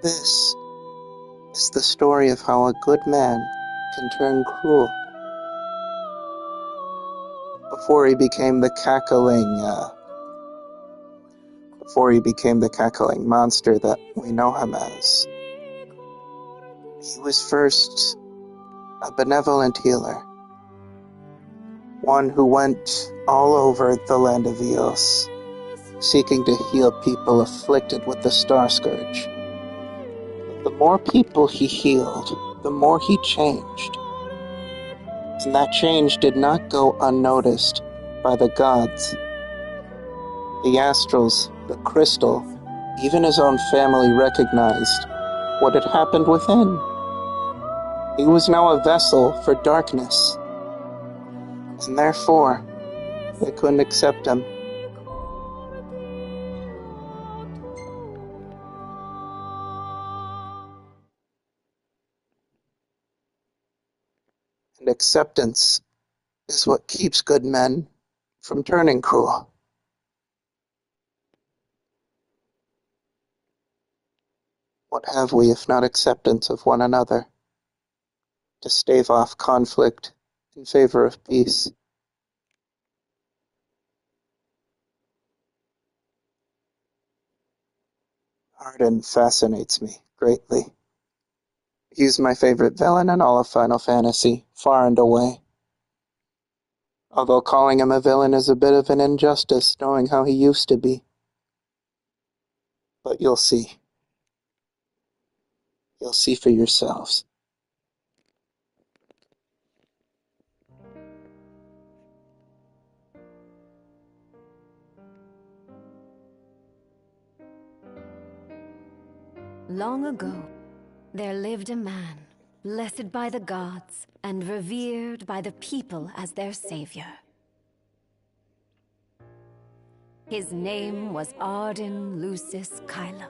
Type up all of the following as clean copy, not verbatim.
This is the story of how a good man can turn cruel before he became the cackling monster that we know him as. He was first a benevolent healer, one who went all over the land of Eos, seeking to heal people afflicted with the Star Scourge. But the more people he healed, the more he changed. And that change did not go unnoticed by the gods, the astrals, the crystal. Even his own family recognized what had happened within. He was now a vessel for darkness, and therefore they couldn't accept him. And acceptance is what keeps good men from turning cruel. What have we if not acceptance of one another, to stave off conflict in favor of peace? Ardyn fascinates me greatly. He's my favorite villain in all of Final Fantasy, far and away. Although calling him a villain is a bit of an injustice, knowing how he used to be. But you'll see. You'll see for yourselves. Long ago, there lived a man, blessed by the gods and revered by the people as their savior. His name was Ardyn Lucis Kylum,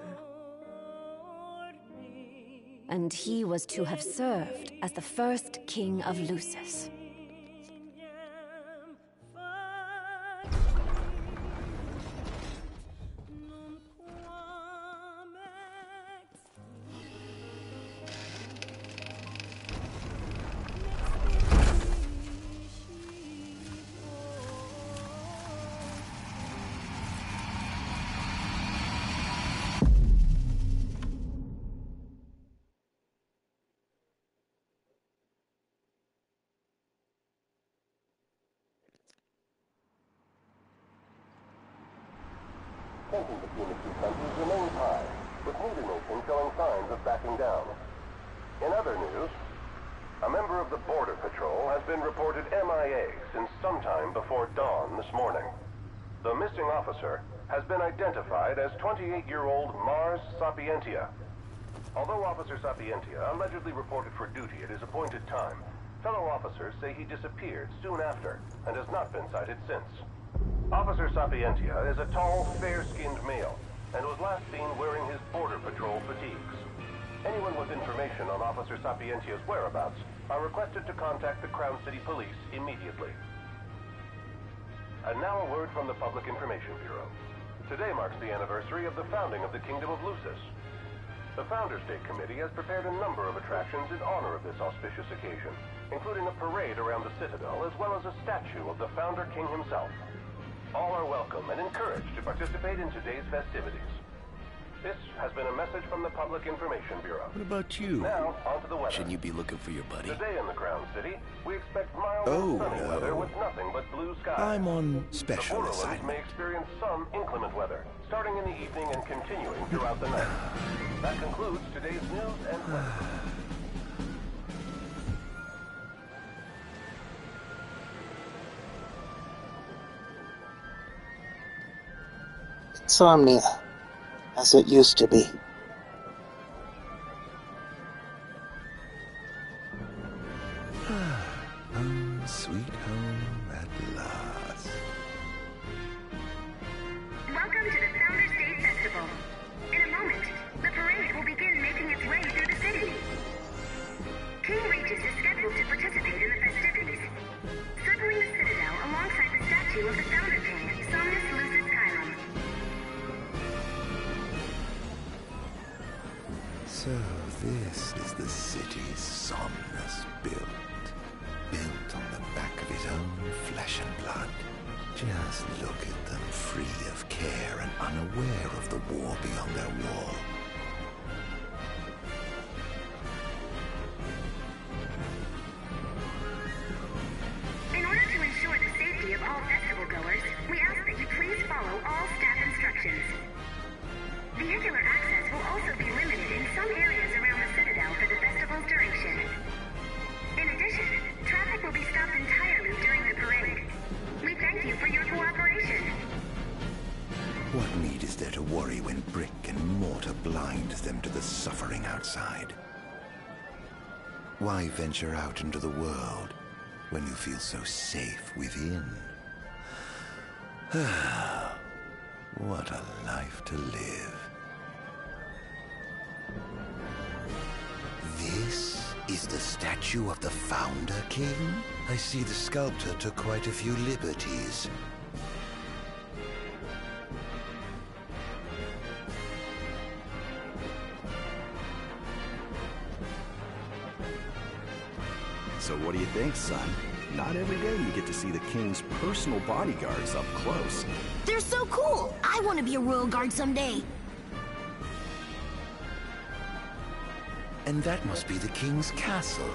and he was to have served as the first king of Lucis. Tension between the two countries remains high, with neither nation showing signs of backing down. In other news, a member of the Border Patrol has been reported MIA since sometime before dawn this morning. The missing officer has been identified as 28-year-old Mars Sapientia. Although Officer Sapientia allegedly reported for duty at his appointed time, fellow officers say he disappeared soon after and has not been sighted since. Officer Sapientia is a tall, fair-skinned male, and was last seen wearing his Border Patrol fatigues. Anyone with information on Officer Sapientia's whereabouts are requested to contact the Crown City Police immediately. And now a word from the Public Information Bureau. Today marks the anniversary of the founding of the Kingdom of Lucis. The Founders Day Committee has prepared a number of attractions in honor of this auspicious occasion, including a parade around the Citadel as well as a statue of the Founder King himself. All are welcome and encouraged to participate in today's festivities. This has been a message from the Public Information Bureau. What about you? Now, on to the weather. Shouldn't you be looking for your buddy? Today in the Crown City, we expect mild and sunny weather with nothing but blue skies. I'm on special the Borderlands assignment. may experience some inclement weather, starting in the evening and continuing throughout the night. That concludes today's news and weather. Insomnia, as it used to be. Home, sweet home at last. Welcome to the Founders Day Festival. In a moment, the parade will begin making its way through the city. King Regis is scheduled to participate in the festivities, circling the Citadel alongside the statue of the Founder King, Somnus Lucis Kylum. is the city's somnus built on the back of his own flesh and blood. Just look at them, free of care and unaware of the war beyond their wall. In order to ensure the safety of all festival goers, we ask that you please follow all staff instructions. Vehicular access will also be limited in some areas around the Citadel for the festival's duration. In addition, traffic will be stopped entirely during the parade. We thank you for your cooperation. What need is there to worry when brick and mortar blinds them to the suffering outside? Why venture out into the world when you feel so safe within? What a life to live. This is the statue of the Founder King? I see the sculptor took quite a few liberties. So what do you think, son? Not every day you get to see the king's personal bodyguards up close. They're so cool! I want to be a royal guard someday. And that must be the king's castle.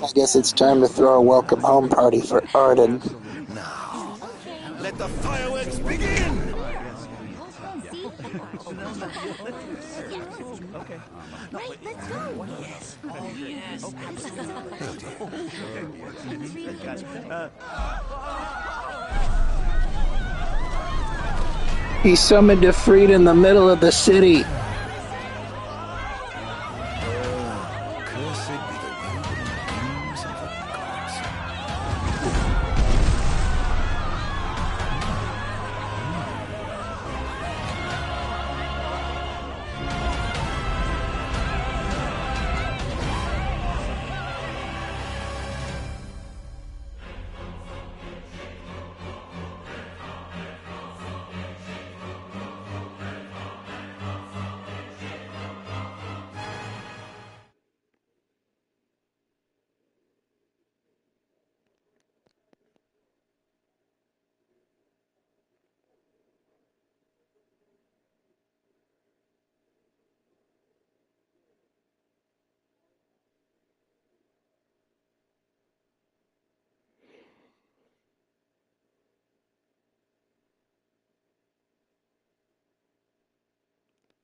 I guess it's time to throw a welcome home party for Ardyn. Now, let the fireworks begin! Right, let's go! Yes. Oh, yes. He summoned Ifrit in the middle of the city. Cursed be the wielding names of the gods.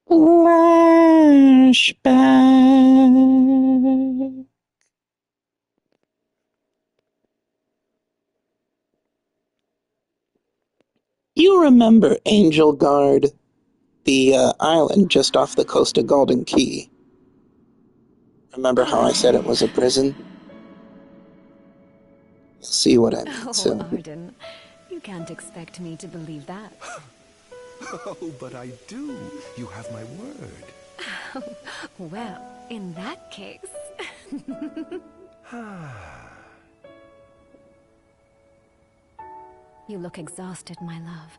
Flashback. You remember Angel Guard, the island just off the coast of Golden Key. Remember how I said it was a prison? You'll see what I mean Oh, soon. Ardyn, you can't expect me to believe that. Oh, but I do. You have my word. Well, in that case... You look exhausted, my love.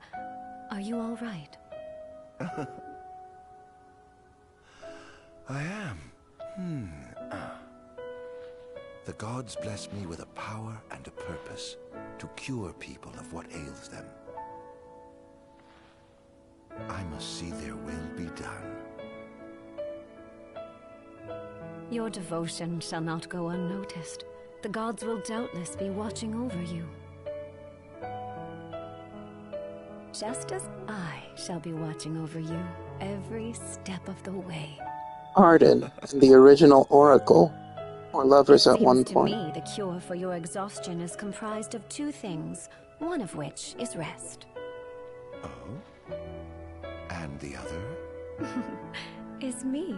Are you all right? I am. The gods bless me with a power and a purpose to cure people of what ails them. I must see their will be done. Your devotion shall not go unnoticed. The gods will doubtless be watching over you. Just as I shall be watching over you every step of the way. Ardyn and the original Oracle were lovers at one point. Seems to me the cure for your exhaustion is comprised of two things, one of which is rest. Oh? And the other? Is me.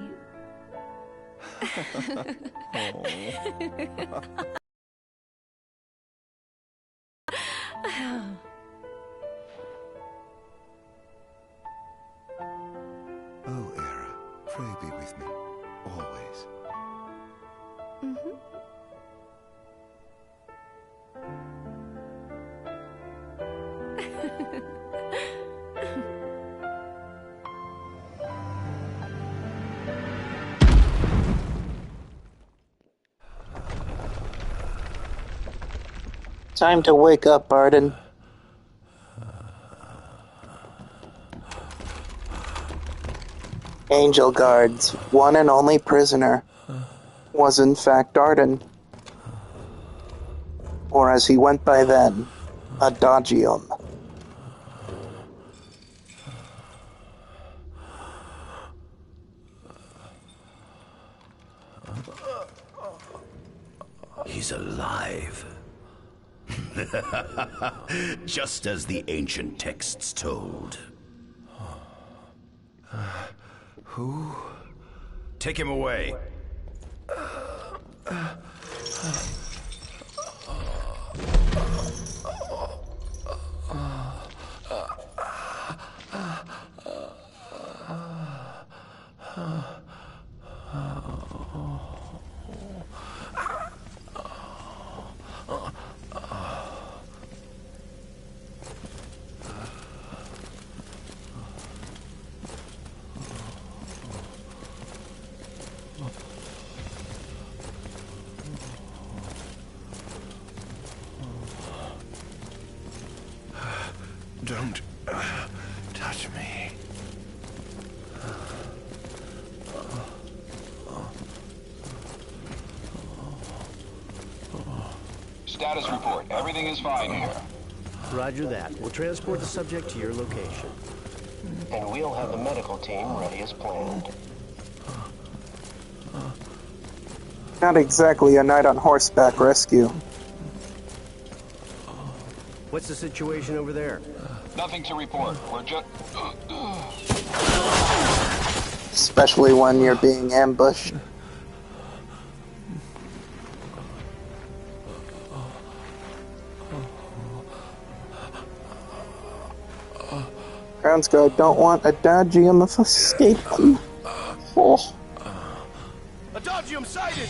Oh, Era, pray be with me, always. Time to wake up, Ardyn. Angel Guard's one and only prisoner was in fact Ardyn. Or as he went by then, Adagium. He's alive. Just as the ancient texts told. Who? Take him away. Don't touch me. Status report. Everything is fine here. Roger that. We'll transport the subject to your location. And we'll have the medical team ready as planned. Not exactly a knight on horseback rescue. What's the situation over there? Nothing to report. We're just... Especially when you're being ambushed. Grounds Guard don't want Adagium of escaping. Oh. Adagium sighted!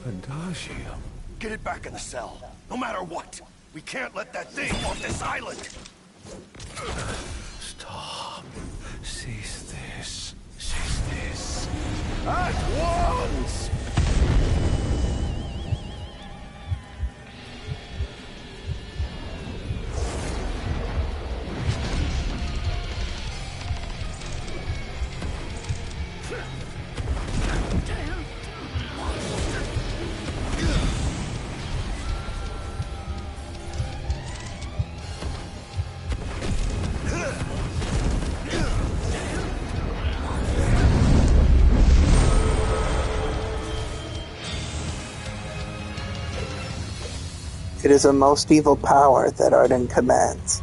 Adagium. Get it back in the cell. No matter what. We can't let that thing off this island. Stop. Cease this. Cease this. At once! It is a most evil power that Ardyn commands.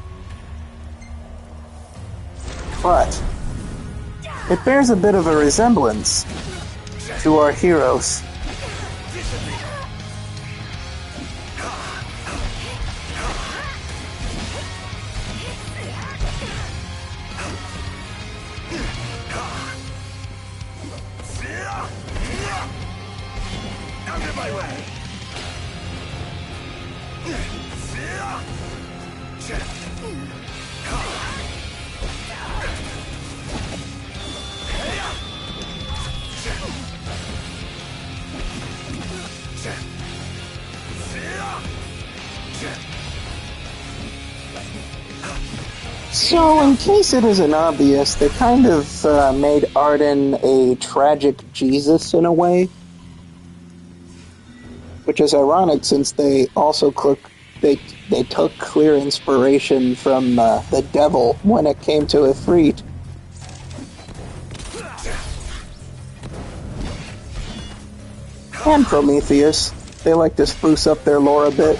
But it bears a bit of a resemblance to our heroes. Out of my way! So, in case it isn't obvious, they kind of made Ardyn a tragic Jesus in a way. Which is ironic since they also they took clear inspiration from the devil when it came to Ifrit. And Prometheus. They like to spruce up their lore a bit.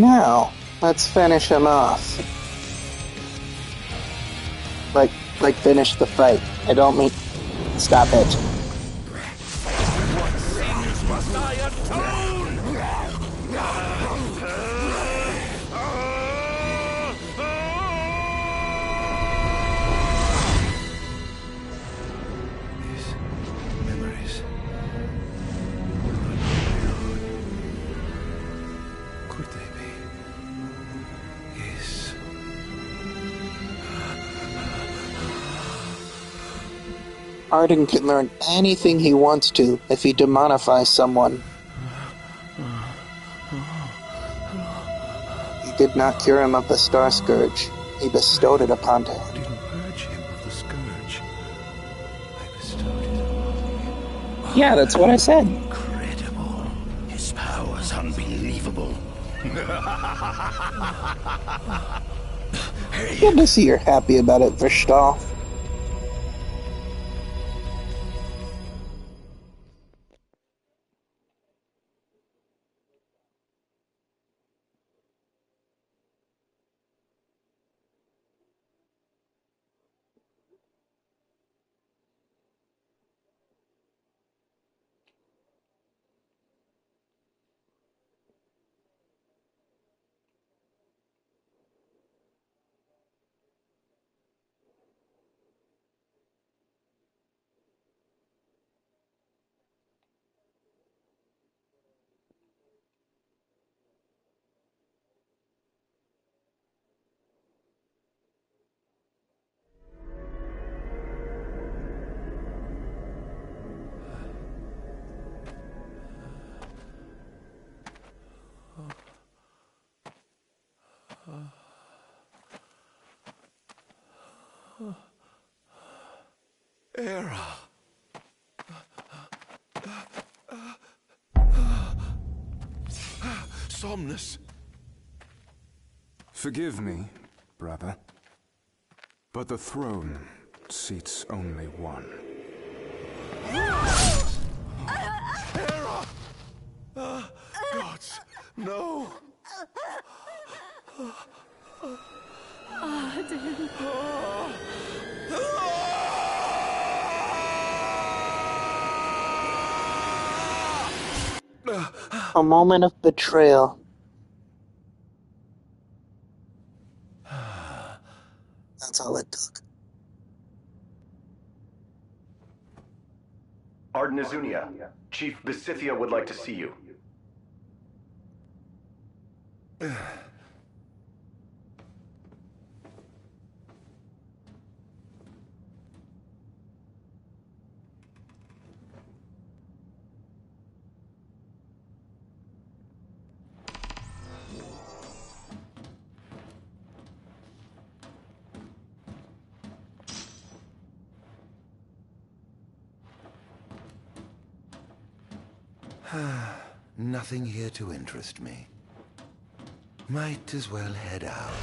Now, let's finish him off. Like finish the fight. I don't mean... Stop it. What sins must I atone? These memories. Could they be? Yes. Ardyn can learn anything he wants to if he demonifies someone. He did not cure him of the Star Scourge. He bestowed it upon him. I didn't purge him of the scourge. I bestowed it upon him. Yeah, that's what I said. Incredible. His power's unbelievable. Good to see you're happy about it, Verstahl. Era. Somnus. Forgive me, brother, but the throne seats only one. Era! Gods, no! Ardyn. A moment of betrayal. That's all it took. Ardyn Izunia, Chief Besithia would like to see you. Nothing here to interest me. Might as well head out.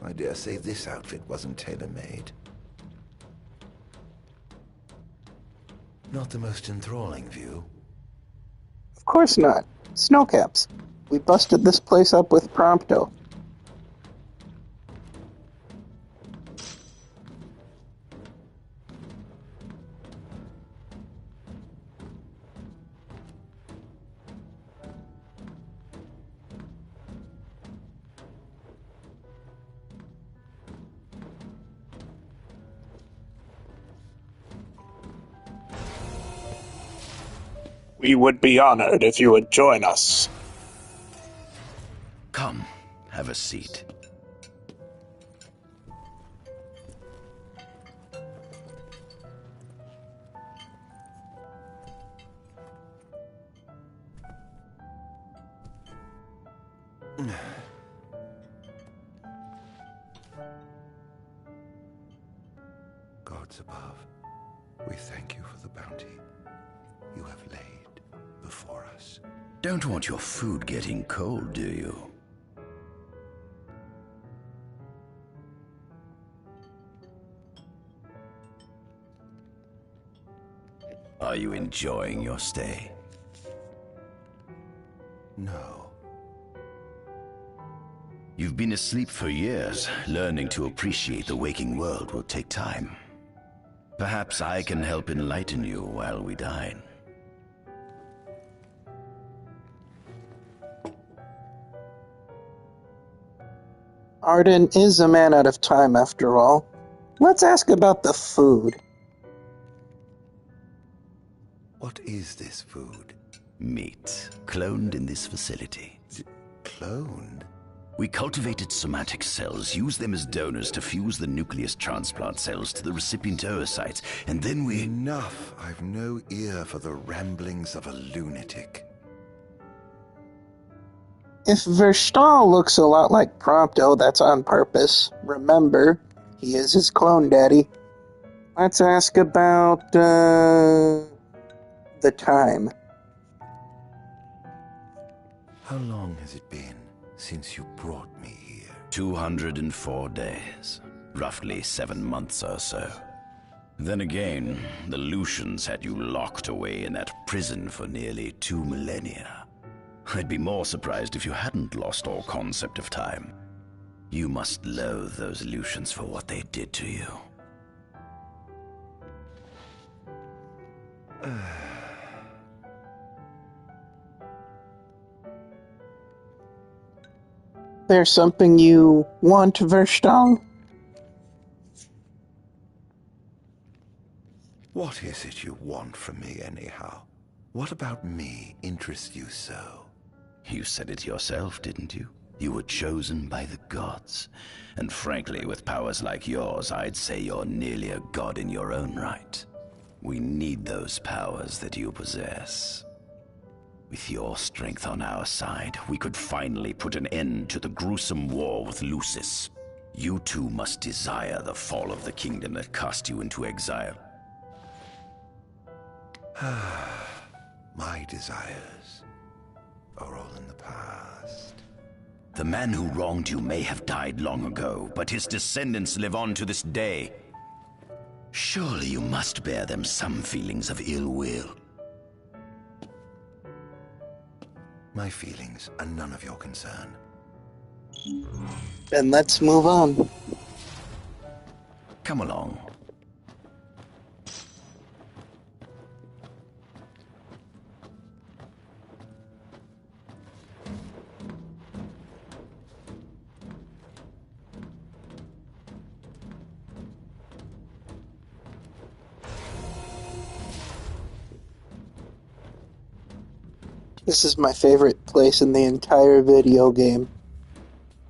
I dare say this outfit wasn't tailor-made. Not the most enthralling view. Of course not. Snowcaps. We busted this place up with Prompto. We would be honored if you would join us. Come, have a seat. Gods above, we thank you for the bounty you have laid before us. Don't want your food getting cold, do you? Are you enjoying your stay? No. You've been asleep for years. Learning to appreciate the waking world will take time. Perhaps I can help enlighten you while we dine. Ardyn is a man out of time, after all. Let's ask about the food. What is this food? Meat, cloned in this facility. Cloned? We cultivated somatic cells, used them as donors to fuse the nucleus transplant cells to the recipient oocytes, and then we... Enough! I've no ear for the ramblings of a lunatic. If Verstal looks a lot like Prompto, that's on purpose. Remember, he is his clone daddy. Let's ask about, the time. How long has it been since you brought me here? 204 days. Roughly 7 months or so. Then again, the Lucians had you locked away in that prison for nearly 2 millennia. I'd be more surprised if you hadn't lost all concept of time. You must loathe those Lucians for what they did to you. There's something you want, Verstal? What is it you want from me, anyhow? What about me interests you so? You said it yourself, didn't you? You were chosen by the gods. And frankly, with powers like yours, I'd say you're nearly a god in your own right. We need those powers that you possess. With your strength on our side, we could finally put an end to the gruesome war with Lucis. You two must desire the fall of the kingdom that cast you into exile. My desires are all in the past. The man who wronged you may have died long ago, but his descendants live on to this day. Surely you must bear them some feelings of ill will. My feelings are none of your concern. Then let's move on. Come along. This is my favorite place in the entire video game.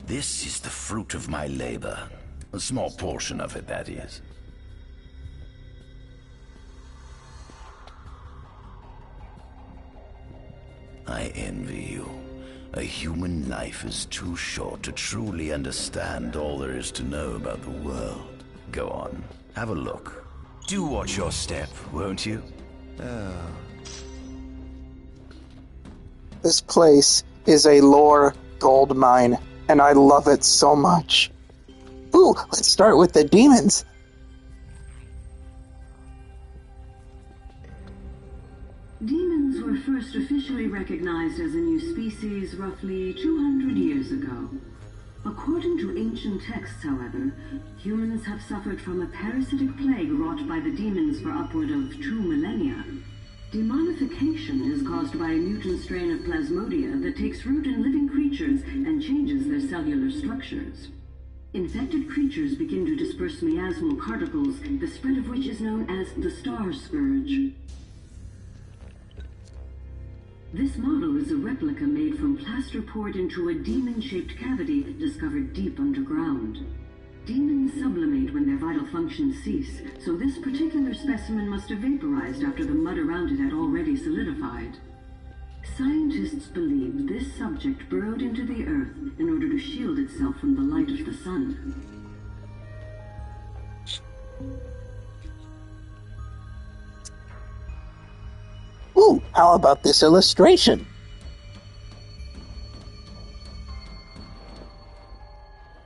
This is the fruit of my labor. A small portion of it, that is. I envy you. A human life is too short to truly understand all there is to know about the world. Go on, have a look. Do watch your step, won't you? This place is a lore gold mine, and I love it so much. Ooh, let's start with the demons. Demons were first officially recognized as a new species roughly 200 years ago. According to ancient texts, however, humans have suffered from a parasitic plague wrought by the demons for upward of 2 millennia. Demonification is caused by a mutant strain of plasmodia that takes root in living creatures and changes their cellular structures. Infected creatures begin to disperse miasmal particles, the spread of which is known as the Star Scourge. This model is a replica made from plaster poured into a demon-shaped cavity discovered deep underground. Demons sublimate when their vital functions cease, so this particular specimen must have vaporized after the mud around it had already solidified. Scientists believe this subject burrowed into the earth in order to shield itself from the light of the sun. Ooh, how about this illustration?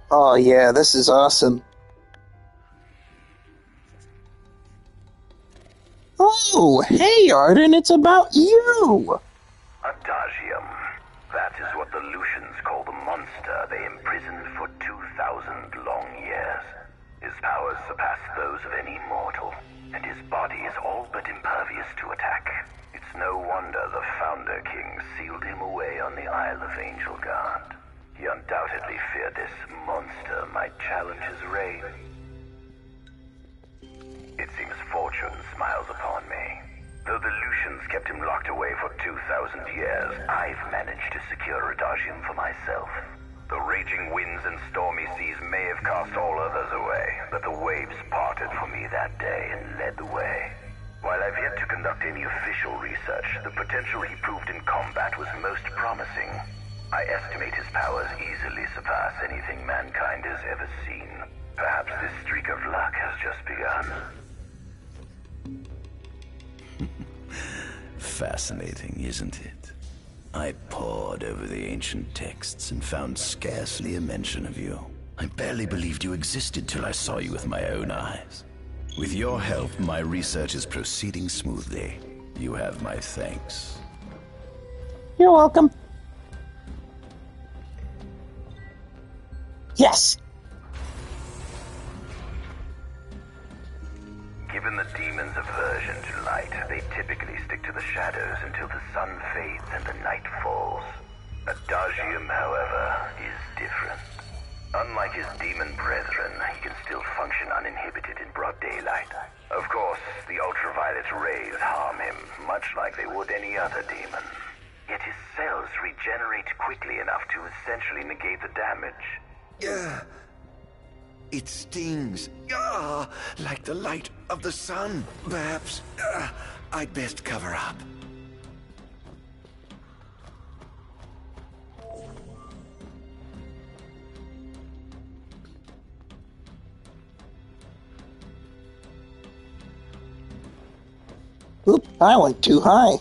Oh yeah, this is awesome. Oh, Oh, hey, Ardyn, it's about you! Adagium. That is what the Lucians call the monster they imprisoned for 2,000 long years. His powers surpass those of any mortal, and his body is all but impervious to attack. It's no wonder the Founder King sealed him away on the Isle of Angel Guard. He undoubtedly feared this monster might challenge his reign. It seems fortune smiles upon me. Though the Lucians kept him locked away for 2,000 years, I've managed to secure Adagium for myself. The raging winds and stormy seas may have cast all others away, but the waves parted for me that day and led the way. While I've yet to conduct any official research, the potential he proved in combat was most promising. I estimate his powers easily surpass anything mankind has ever seen. Perhaps this streak of luck has just begun. Fascinating, isn't it? I pored over the ancient texts and found scarcely a mention of you. I barely believed you existed till I saw you with my own eyes. With your help, my research is proceeding smoothly. You have my thanks. You're welcome. Yes! Given the demon's aversion to light, they typically stick to the shadows until the sun fades and the night falls. Adagium, however, is different. Unlike his demon brethren, he can still function uninhibited in broad daylight. Of course, the ultraviolet rays harm him, much like they would any other demon. Yet his cells regenerate quickly enough to essentially negate the damage. It stings. Like the light of the sun. Perhaps I'd best cover up. Oop, I went too high.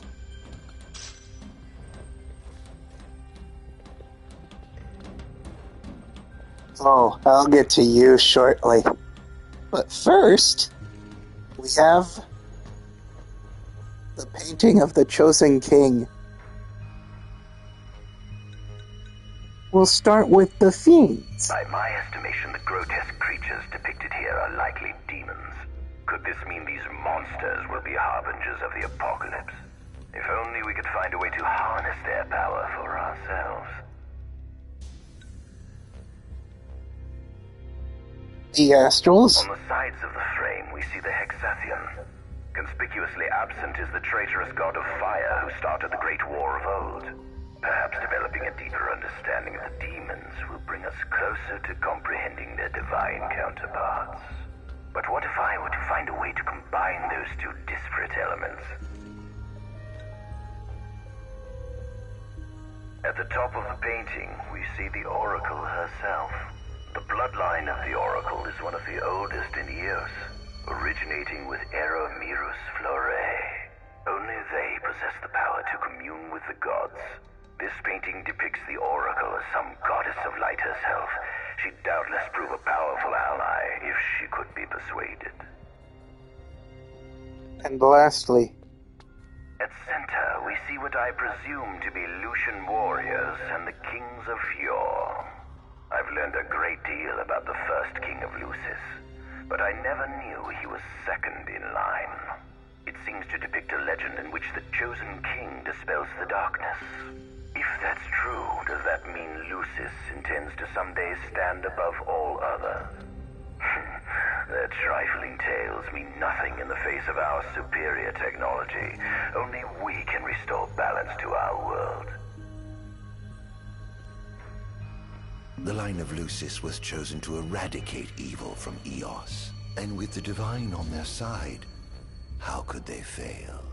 Oh, I'll get to you shortly. But first, we have the painting of the chosen king. We'll start with the fiends. By my estimation, the grotesque creatures depicted here are likely demons. Could this mean these monsters will be harbingers of the apocalypse? If only we could find a way to harness their power for ourselves. The astrals? On the sides of the frame, we see the Hexathion. Conspicuously absent is the traitorous god of fire who started the Great War of old. Perhaps developing a deeper understanding of the demons will bring us closer to comprehending their divine counterparts. But what if I were to find a way to combine those two disparate elements? At the top of the painting, we see the Oracle herself. The bloodline of the Oracle is one of the oldest in Eos, originating with Eromirus Flore. Only they possess the power to commune with the gods. This painting depicts the Oracle as some goddess of light herself. She'd doubtless prove a powerful ally if she could be persuaded. And lastly, at center, we see what I presume to be Lucian warriors and the kings of yore. I've learned a great deal about the first king of Lucis, but I never knew he was second in line. It seems to depict a legend in which the chosen king dispels the darkness. If that's true, does that mean Lucis intends to someday stand above all others? Their trifling tales mean nothing in the face of our superior technology. Only we can restore balance to our world. The line of Lucis was chosen to eradicate evil from Eos. And with the divine on their side, how could they fail?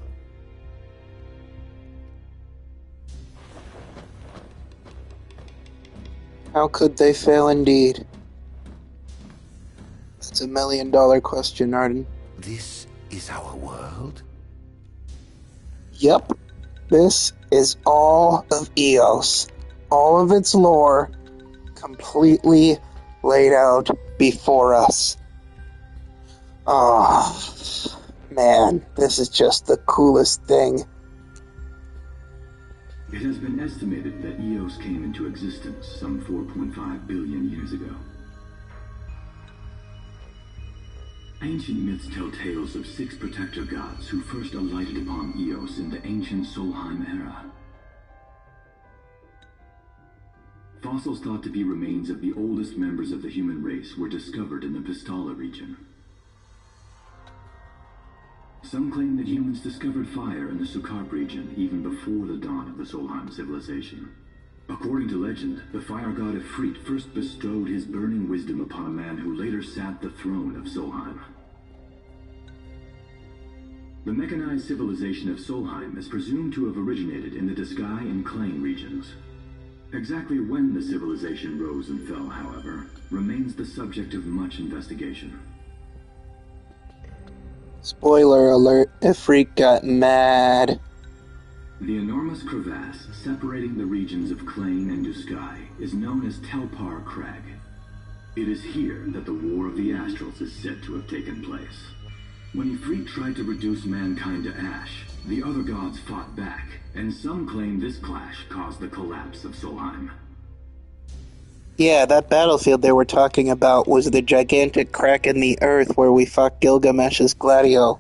How could they fail indeed? That's $1 million question, Ardyn. This is our world? Yep. This is all of Eos. All of its lore completely laid out before us. Man, this is just the coolest thing. It has been estimated that Eos came into existence some 4.5 billion years ago. Ancient myths tell tales of 6 protector gods who first alighted upon Eos in the ancient Solheim era. Fossils thought to be remains of the oldest members of the human race were discovered in the Vistala region. Some claim that humans discovered fire in the Sukarp region even before the dawn of the Solheim civilization. According to legend, the fire god Ifrit first bestowed his burning wisdom upon a man who later sat the throne of Solheim. The mechanized civilization of Solheim is presumed to have originated in the Disgai and Klain regions. Exactly when the civilization rose and fell, however, remains the subject of much investigation. Spoiler alert, Ifrit got mad. The enormous crevasse separating the regions of Klain and Disgai is known as Telpar Crag. It is here that the War of the Astrals is said to have taken place. When Ifrit tried to reduce mankind to ash, the other gods fought back, and some claim this clash caused the collapse of Solheim. Yeah, that battlefield they were talking about was the gigantic crack in the earth where we fought Gilgamesh's Gladio.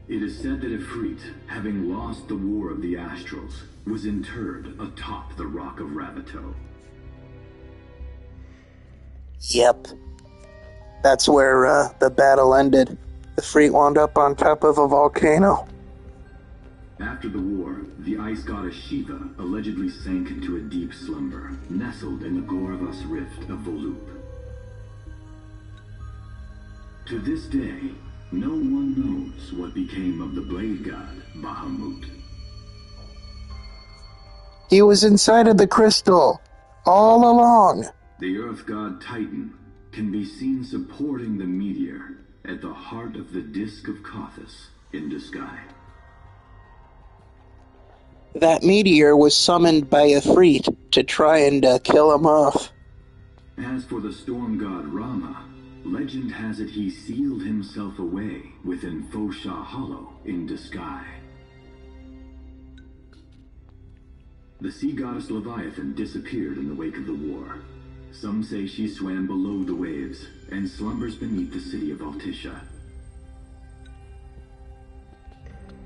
It is said that Ifrit, having lost the War of the Astrals, was interred atop the Rock of Ravito. Yep. That's where the battle ended. Ifrit wound up on top of a volcano. After the war, the ice goddess Shiva allegedly sank into a deep slumber, nestled in the Goravas Rift of Volúp. To this day, no one knows what became of the blade god Bahamut. He was inside of the crystal, all along. The earth god Titan can be seen supporting the meteor at the heart of the disk of Kothis in Disgai. That meteor was summoned by Ifrit to try and kill him off. As for the storm god Rama, legend has it he sealed himself away within Fosha Hollow in Disgai. The sea goddess Leviathan disappeared in the wake of the war. Some say she swam below the waves and slumbers beneath the city of Altisha.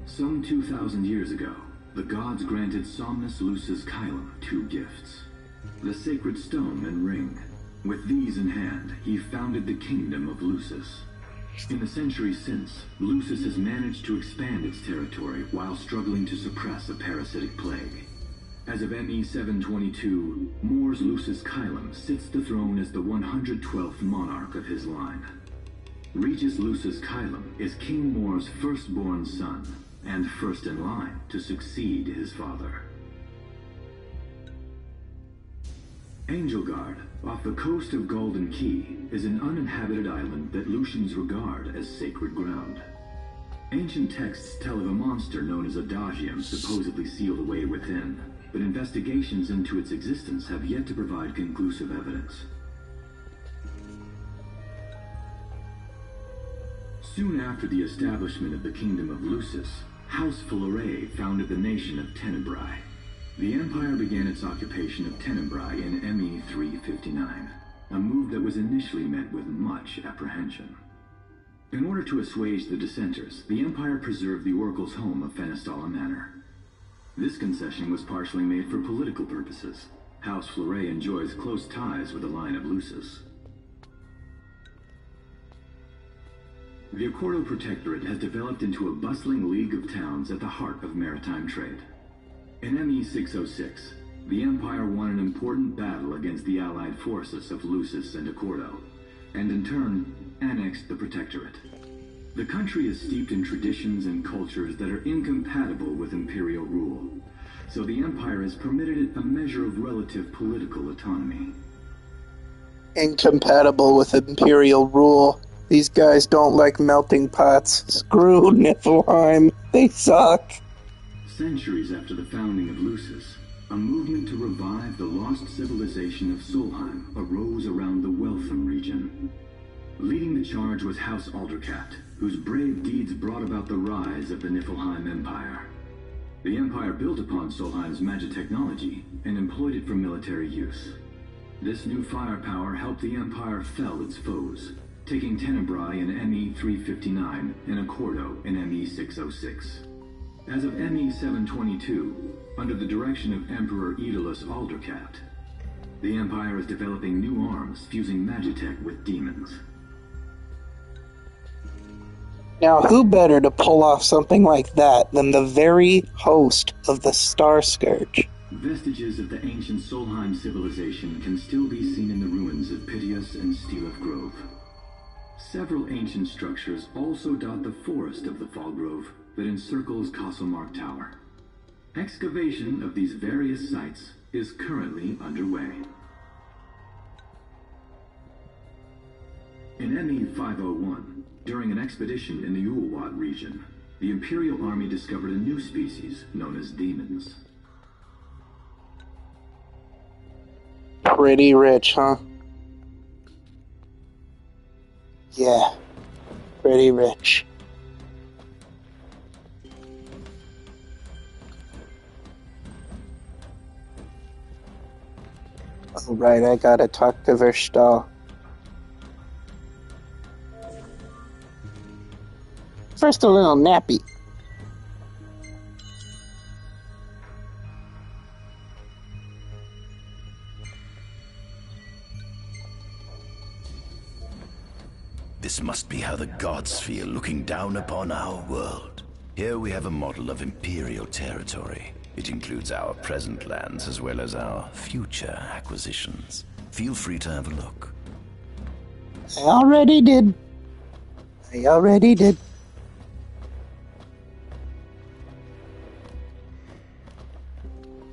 Some 2,000 years ago, the gods granted Somnus Lucis Kylum 2 gifts: the sacred stone and ring. With these in hand, he founded the kingdom of Lucis. In the centuries since, Lucis has managed to expand its territory while struggling to suppress a parasitic plague. As of ME 722, Mor's Lucis Kylum sits the throne as the 112th monarch of his line. Regis Lucis Kylum is King Mor's firstborn son, and first in line to succeed his father. Angelgard, off the coast of Golden Key, is an uninhabited island that Lucians regard as sacred ground. Ancient texts tell of a monster known as Adagium supposedly sealed away within, but investigations into its existence have yet to provide conclusive evidence. Soon after the establishment of the Kingdom of Lucis, House Fulleré founded the nation of Tenebrae. The Empire began its occupation of Tenebrae in ME 359, a move that was initially met with much apprehension. In order to assuage the dissenters, the Empire preserved the Oracle's home of Fenestala Manor. This concession was partially made for political purposes. House Fulleré enjoys close ties with the line of Lucis. The Accordo Protectorate has developed into a bustling league of towns at the heart of maritime trade. In ME 606, the Empire won an important battle against the allied forces of Lucis and Accordo, and in turn, annexed the Protectorate. The country is steeped in traditions and cultures that are incompatible with imperial rule, so the Empire has permitted it a measure of relative political autonomy. Incompatible with imperial rule. These guys don't like melting pots. Screw Niflheim. They suck. Centuries after the founding of Lucis, a movement to revive the lost civilization of Solheim arose around the Weltham region. Leading the charge was House Aldercat, whose brave deeds brought about the rise of the Niflheim Empire. The Empire built upon Solheim's magic technology and employed it for military use. This new firepower helped the Empire fell its foes, taking Tenebrae in ME-359 and Accordo in ME-606. As of ME-722, under the direction of Emperor Aedalus Aldercat, the Empire is developing new arms fusing magitech with demons. Now, who better to pull off something like that than the very host of the Star Scourge? Vestiges of the ancient Solheim civilization can still be seen in the ruins of Piteous and Steeleth Grove. Several ancient structures also dot the forest of the Fall Grove that encircles Castlemark Tower. Excavation of these various sites is currently underway. In ME-501, during an expedition in the Ulwat region, the Imperial Army discovered a new species known as demons. Pretty rich, huh? Yeah, pretty rich. Oh, right, I gotta talk to Verstal. First, a little nappy. This must be how the gods feel looking down upon our world. Here we have a model of Imperial territory. It includes our present lands as well as our future acquisitions. Feel free to have a look. I already did.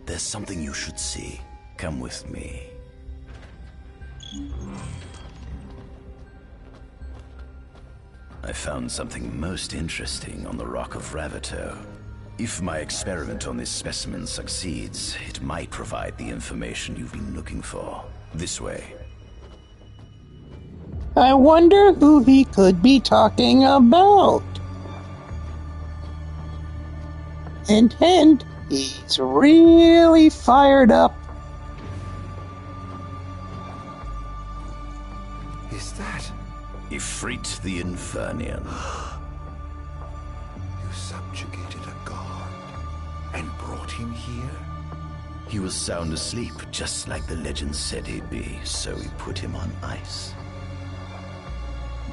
There's something you should see. Come with me. I found something most interesting on the Rock of Ravito. If my experiment on this specimen succeeds, it might provide the information you've been looking for. This way. I wonder who he could be talking about. And he's really fired up. Is that Ifrit the Infernian? You subjugated a god and brought him here? He was sound asleep, just like the legend said he'd be, so we put him on ice.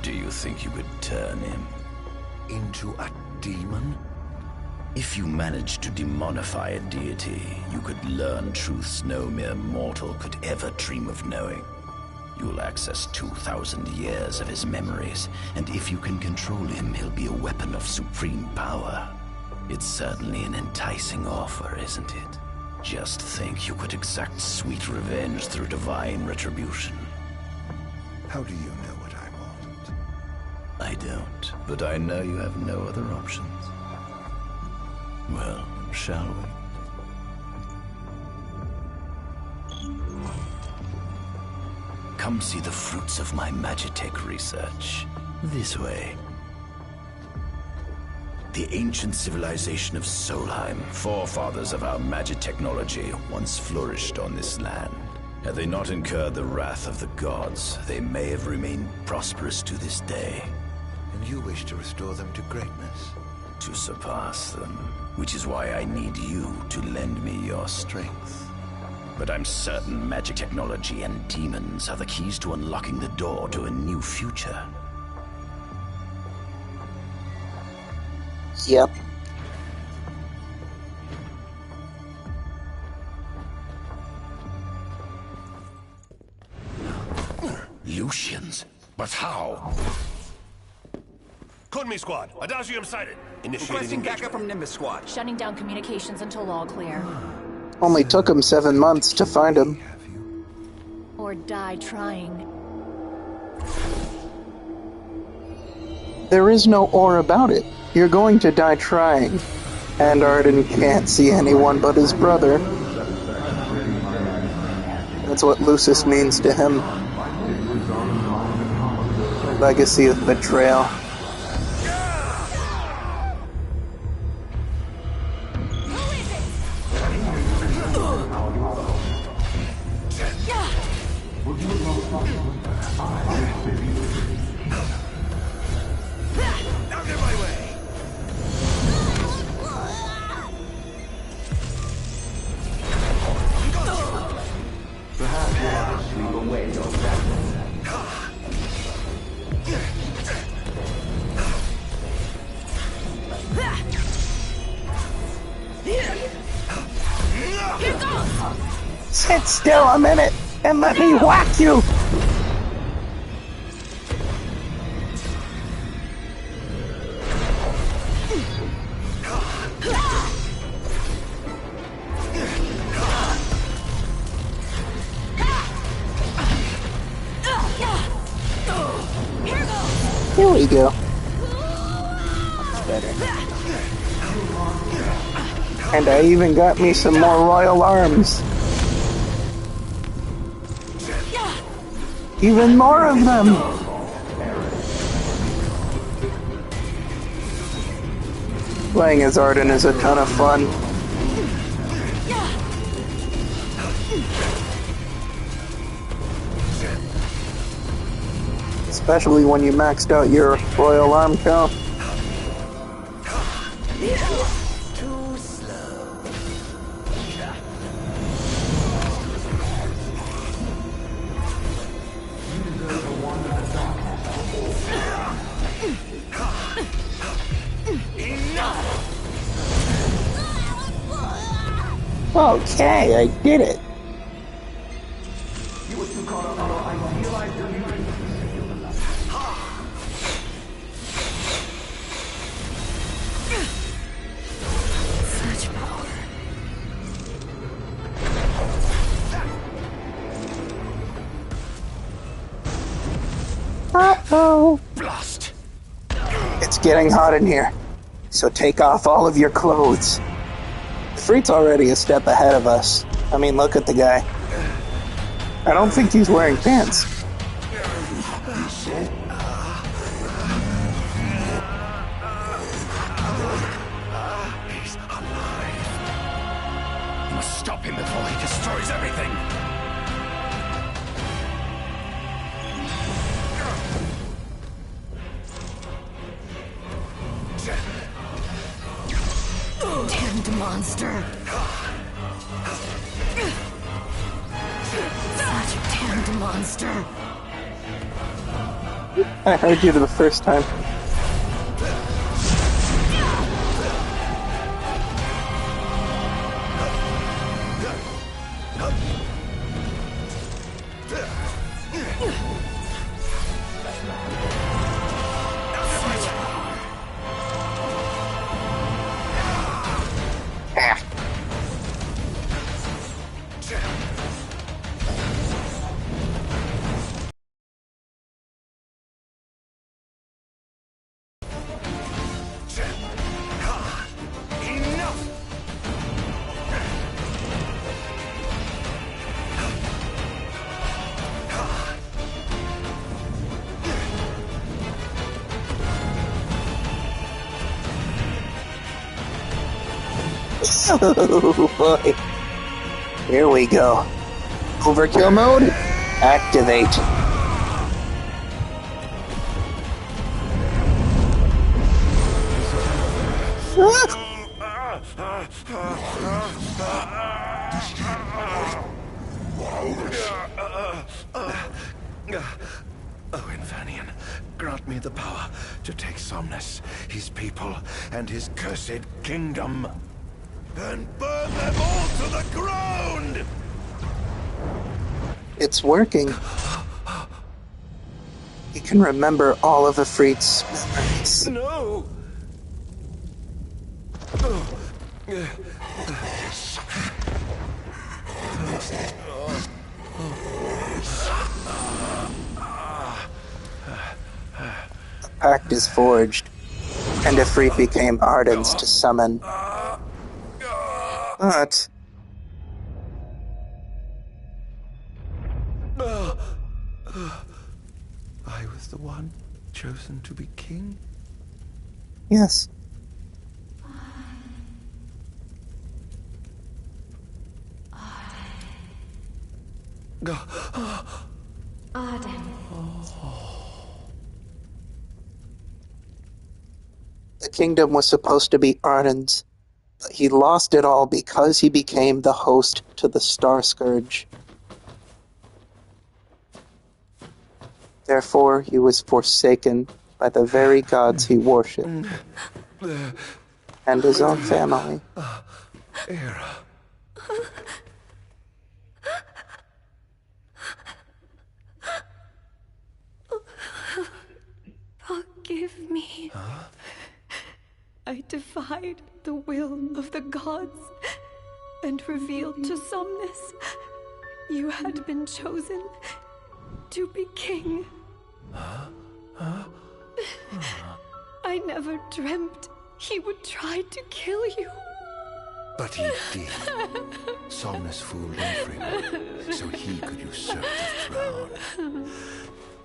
Do you think you could turn him into a demon? If you managed to demonify a deity, you could learn truths no mere mortal could ever dream of knowing. You'll access 2,000 years of his memories, and if you can control him, he'll be a weapon of supreme power. It's certainly an enticing offer, isn't it? Just think you could exact sweet revenge through divine retribution. How do you know what I want? I don't, but I know you have no other options. Well, shall we? Come see the fruits of my magitech research. This way. The ancient civilization of Solheim, forefathers of our magic technology, once flourished on this land. Had they not incurred the wrath of the gods, they may have remained prosperous to this day. And you wish to restore them to greatness? To surpass them, which is why I need you to lend me your strength. But I'm certain magic technology and demons are the keys to unlocking the door to a new future. Yep. Lucians? But how? Kunmi Squad, Adagium sighted. Requesting backup from Nimbus Squad. Shutting down communications until all clear. Only took him 7 months to find him. Or die trying. There is no or about it. You're going to die trying. And Ardyn can't see anyone but his brother. That's what Lucis means to him. legacy of betrayal. Sit still a minute and let me whack you! Here we go. That's better. And I even got me some more royal arms. Even more of them! Playing as Ardyn is a ton of fun. Especially when you maxed out your royal arm count. Too slow. Okay, I did it. You were too caught up on your idealized community. Such power. Uh-oh. Blast. It's getting hot in here, so take off all of your clothes. The Freet's already a step ahead of us. I mean, look at the guy. I don't think he's wearing pants. He's alive. You must stop him before he destroys everything. Damned monster. Such a damned monster. I heard you the first time. Oh boy. Here we go. Overkill mode, activate. Oh, Infanian, grant me the power to take Somnus, his people, and his cursed kingdom, and burn them all to the ground! It's working. You can remember all of Ifrit's memories. No! The pact is forged, and Ifrit became Ardyn's to summon. But I was the one chosen to be king? Yes. Ardyn. The kingdom was supposed to be Ardyn's, but he lost it all because he became the host to the Star Scourge. Therefore, he was forsaken by the very gods he worshipped, and his own family. Era. Forgive me. Huh? I defied the will of the gods and revealed to Somnus you had been chosen to be king. Huh? Huh? I never dreamt he would try to kill you. But he did. Somnus fooled everyone, so he could usurp the throne.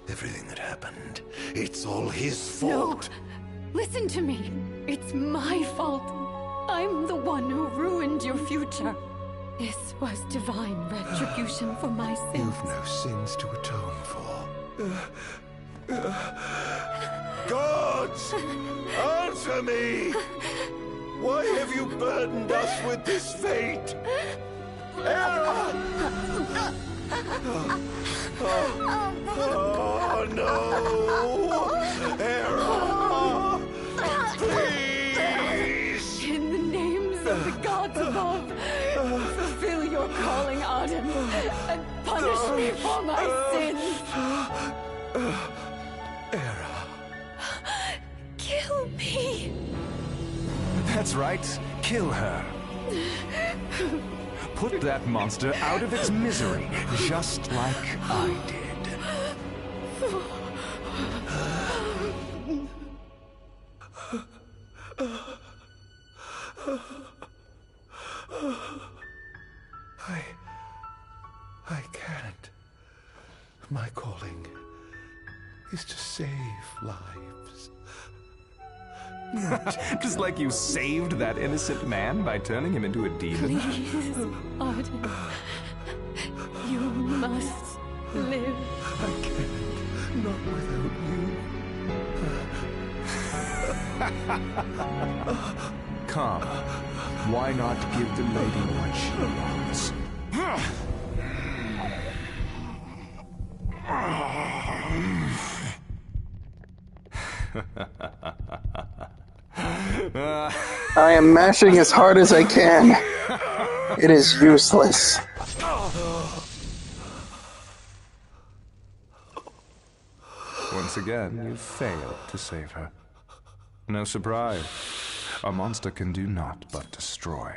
Everything that happened, it's all his fault. No, listen to me. It's my fault. I'm the one who ruined your future. This was divine retribution for my sins. You've no sins to atone for. Gods! Answer me! Why have you burdened us with this fate? Era! Oh no! Era! Please! In the names of the gods above, fulfill your calling, Ardyn, and punish me for my sins. Era. Kill me. That's right. Kill her. Put that monster out of its misery, just like I did. I can't. My calling is to save lives. Just like you saved that innocent man by turning him into a demon. Please, Ardyn. You must live. I can't. Not without you. Come. Why not give the lady what she wants? I am mashing as hard as I can. It is useless. Once again, you failed to save her. No surprise. A monster can do naught but destroy.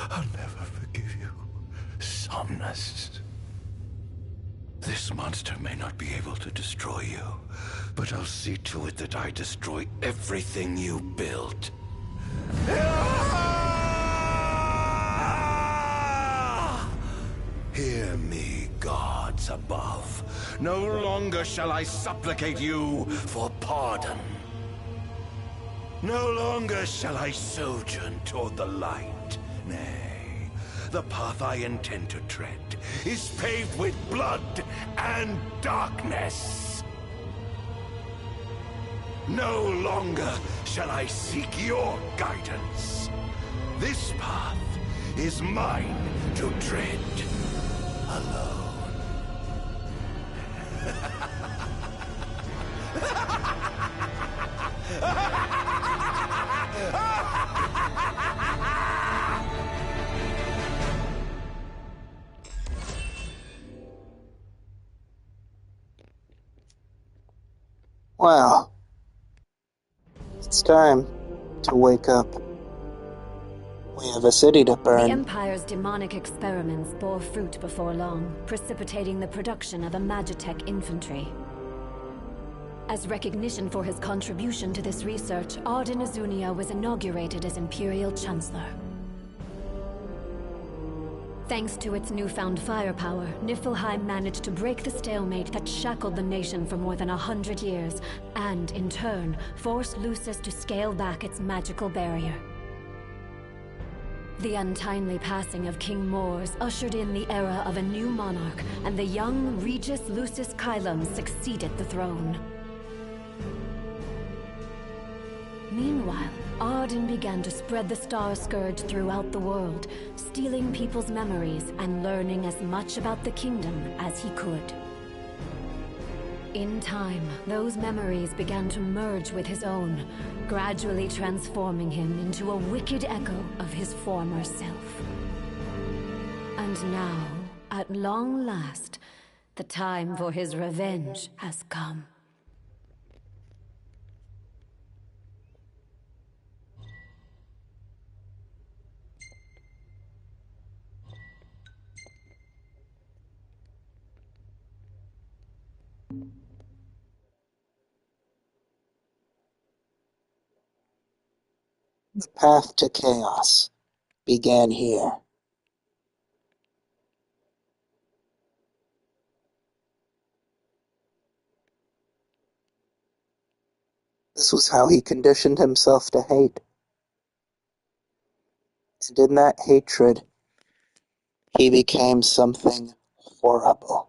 I'll never forgive you, Somnus. This monster may not be able to destroy you, but I'll see to it that I destroy everything you built. Hear me, gods above. No longer shall I supplicate you for pardon. No longer shall I sojourn toward the light. Nay, the path I intend to tread is paved with blood and darkness. No longer shall I seek your guidance. This path is mine to tread alone. Well, it's time to wake up. We have a city to The burn. Empire's demonic experiments bore fruit before long, precipitating the production of a Magitech infantry. As recognition for his contribution to this research, Ardyn Izunia was inaugurated as Imperial Chancellor. Thanks to its newfound firepower, Niflheim managed to break the stalemate that shackled the nation for more than 100 years, and, in turn, forced Lucis to scale back its magical barrier. The untimely passing of King Mors ushered in the era of a new monarch, and the young Regis Lucis Kylum succeeded the throne. Meanwhile, Ardyn began to spread the Star Scourge throughout the world, stealing people's memories and learning as much about the kingdom as he could. In time, those memories began to merge with his own, gradually transforming him into a wicked echo of his former self. And now, at long last, the time for his revenge has come. The path to chaos began here. This was how he conditioned himself to hate. And in that hatred, he became something horrible.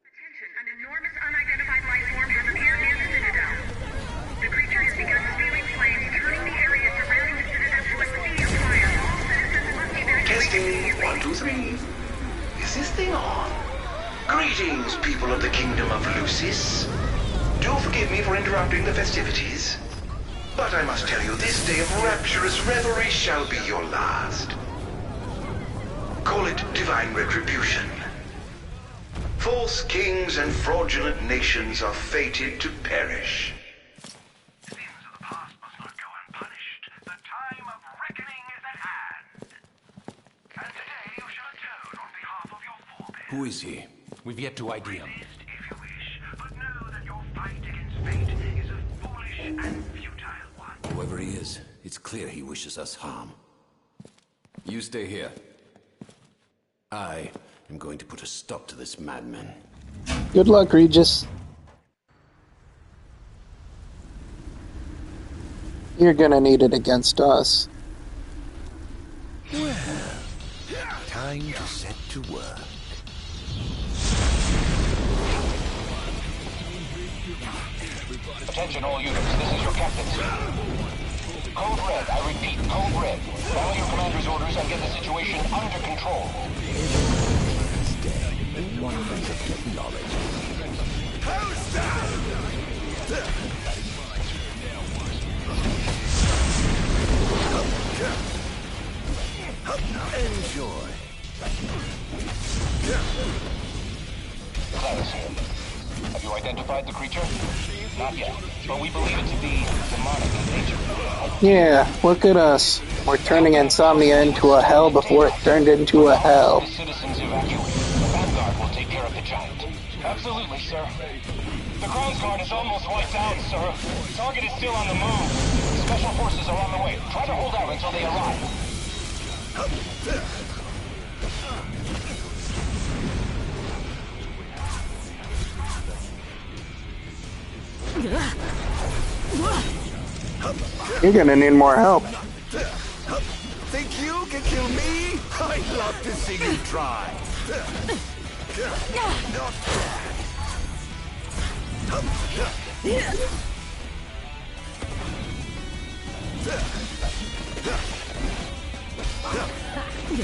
Attention, an enormous unidentified life form has appeared near the Citadel. The creature has begun spewing flames, turning the area surrounding the Citadel to a sea of fire. All citizens must evacuate. Testing, 1, 2, 3. Is this thing on? Greetings, people of the Kingdom of Lucis. Do forgive me for interrupting the festivities, but I must tell you, this day of rapturous revelry shall be your last. Call it divine retribution. False kings and fraudulent nations are fated to perish. Sins of the past must not go unpunished. The time of reckoning is at hand. And today you shall atone on behalf of your forebears. Who is he? We've yet to ID him. If you wish, but know that your fight against fate is a foolish and futile one. Whoever he is, it's clear he wishes us harm. You stay here. I am going to put a stop to this madman. Good luck, Regis. You're gonna need it against us. Well, time to set to work. Attention all units, this is your captain, sir. Code Red, I repeat, Code Red. Follow your commander's orders and get the situation under control. Wonders of technology. Enjoy. Clarus here. Have you identified the creature? Not yet, but we believe it to be demonic in nature. Yeah, look at us. We're turning Insomnia into a hell before it turned into a hell. The citizens evacuate. The Vanguard will take care of the giant. Absolutely, sir. The Crown's Guard is almost wiped out, sir. Target is still on the move. Special forces are on the way. Try to hold out until they arrive. You're gonna need more help. Think you can kill me? I'd love to see you try.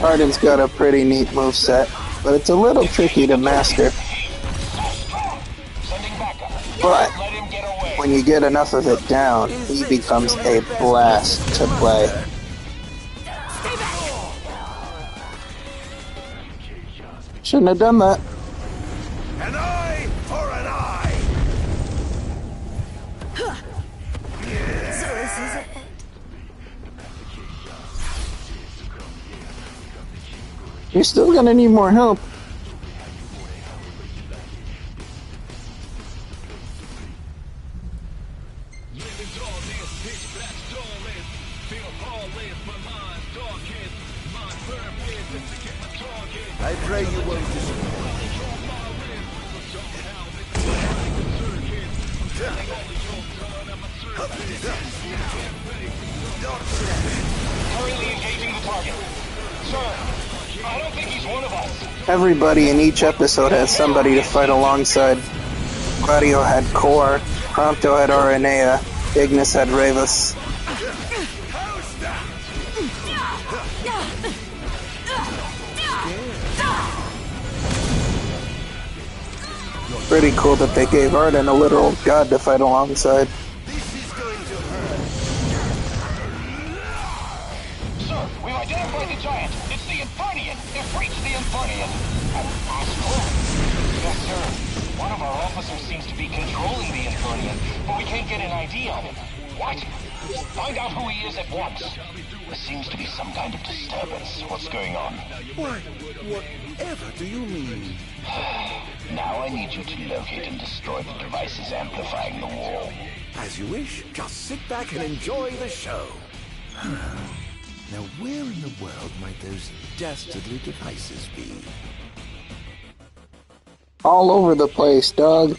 Ardyn's got a pretty neat moveset, but it's a little tricky to master. But when you get enough of it down, he becomes a blast to play. Shouldn't have done that. An eye for an eye! So this is it. You're still gonna need more help. I pray you won't Currently engaging the target. Sir, I don't think he's one of us. Everybody in each episode has somebody to fight alongside. Gladio had Core, Prompto had Aranea, Ignis had Ravus. Pretty cool that they gave Ardyn a literal god to fight alongside. Sir, we've identified the giant. It's the Infernian. They've reached the Infernian. Yes, sir. One of our officers seems to be controlling the Infernian, but we can't get an ID on him. What? Find out who he is at once. There seems to be some kind of disturbance. What's going on? Why, whatever do you mean? Now I need you to locate and destroy the devices amplifying the wall. As you wish. Just sit back and enjoy the show. Now where in the world might those dastardly devices be? All over the place, dog.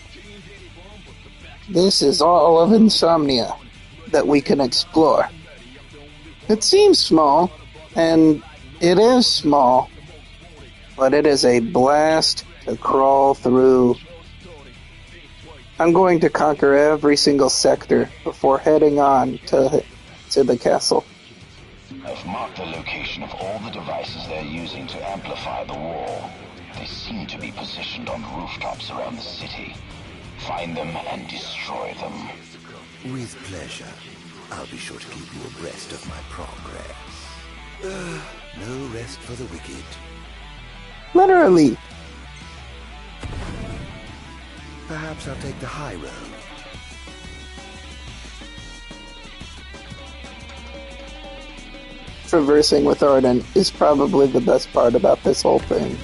This is all of Insomnia that we can explore. It seems small, and it is small, but it is a blast to crawl through. I'm going to conquer every single sector before heading on to the castle. I've marked the location of all the devices they're using to amplify the wall. They seem to be positioned on rooftops around the city. Find them and destroy them. With pleasure. I'll be sure to keep you abreast of my progress. No rest for the wicked. Literally. Perhaps I'll take the high road. Traversing with Ardyn is probably the best part about this whole thing.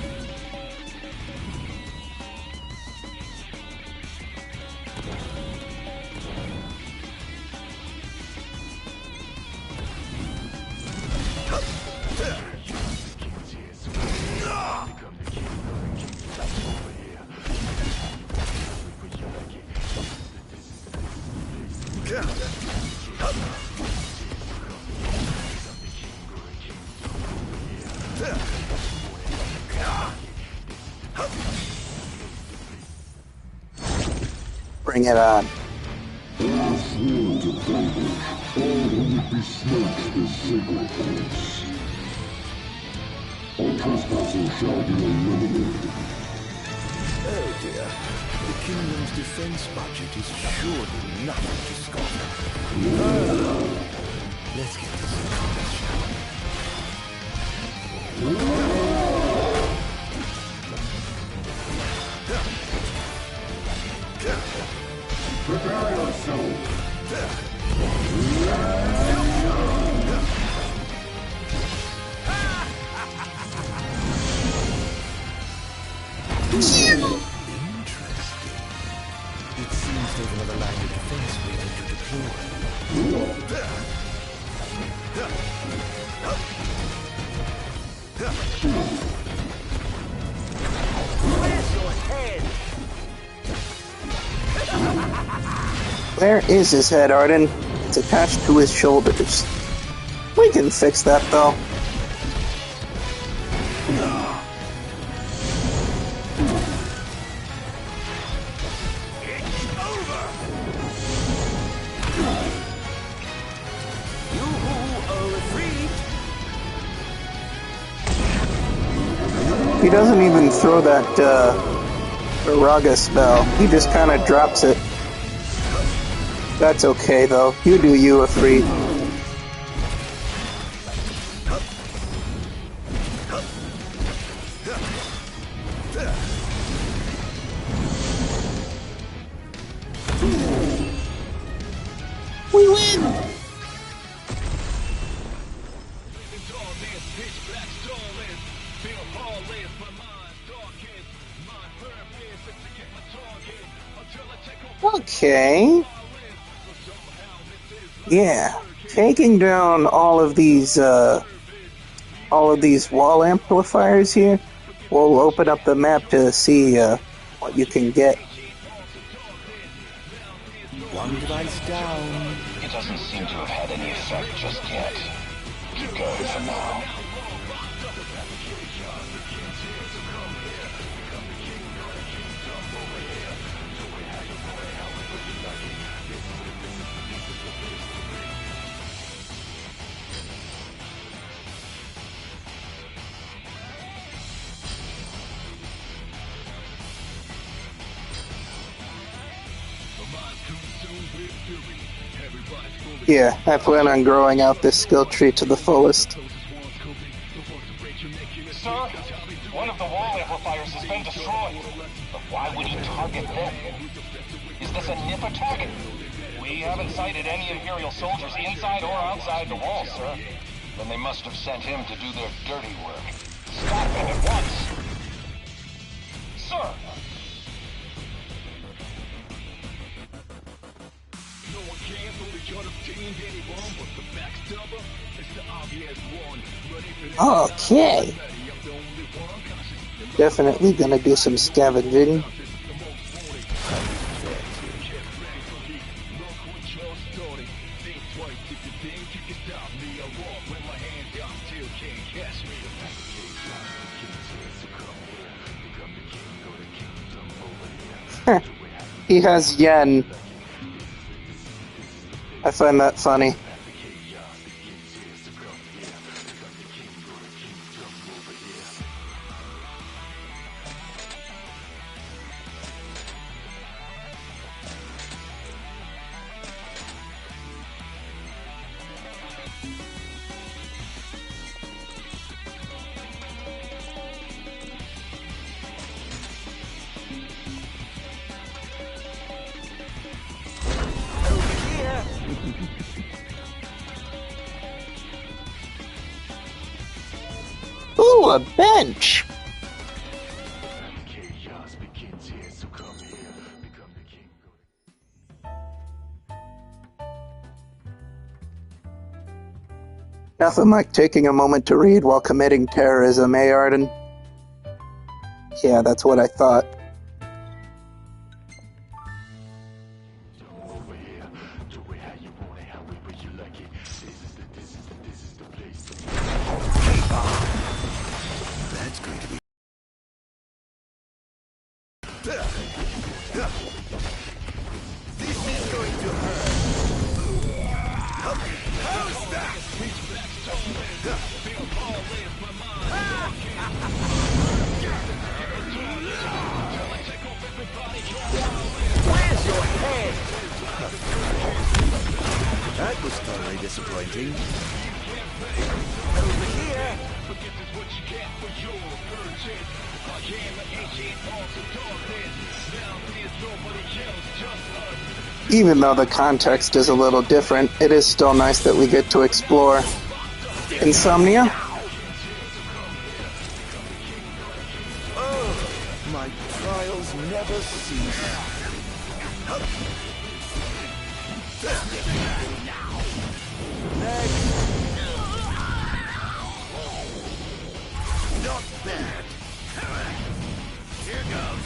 Bring it on. Oh dear. The kingdom's defense budget is surely nothing to scoff at. Let's get this in combat, shall we? Prepare yourself. Interesting. It seems there's another line of defense waiting to deploy. Where's your head? Where is his head, Ardyn? It's attached to his shoulders. We can fix that, though. He doesn't even throw that Raga spell. He just kind of drops it. That's okay, though. You do you, Ifrit. Okay. Yeah. Taking down all of these wall amplifiers here will open up the map to see what you can get. One device down. It doesn't seem to have had any effect just yet. Keep going for now. Yeah, I plan on growing out this skill tree to the fullest. Sir, one of the wall amplifiers has been destroyed. But why would he target them? Is this a nip attack? We haven't sighted any Imperial soldiers inside or outside the wall, sir. Then they must have sent him to do their dirty work. Stop him at once! Sir! Okay. Definitely gonna do some scavenging. He has yen. I find that funny. Ooh, a bench! Nothing like taking a moment to read while committing terrorism, eh, Ardyn? Yeah, that's what I thought. That's going to be... This is going to hurt. How's that? Where's your head? That was totally disappointing. Over here. Even though the context is a little different, it is still nice that we get to explore Insomnia. Oh, my trials never cease. Next. Not bad. Here goes.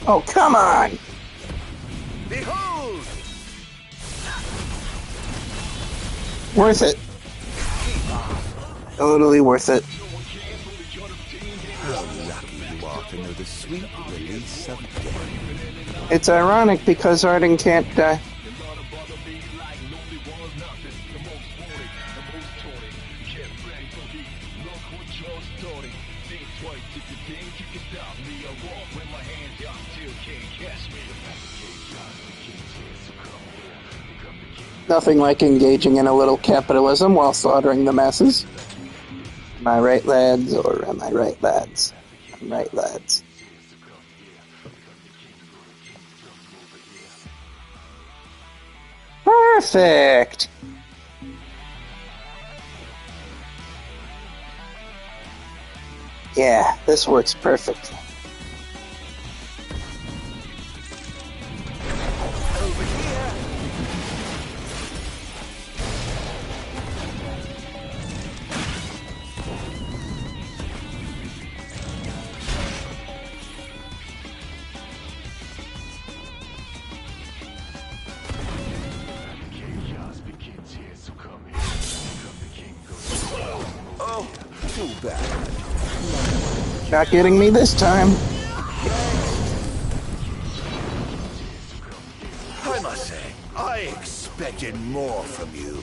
Oh, come on! Behold! Worth it. Totally worth it. How lucky you are to know the sweet release of death. It's ironic because Ardyn can't die. Nothing like engaging in a little capitalism while slaughtering the masses. Am I right, lads, or am I right, lads? I'm right, lads. Perfect! Yeah, this works perfectly. Over here. Oh, too bad. Not getting me this time. I must say, I expected more from you.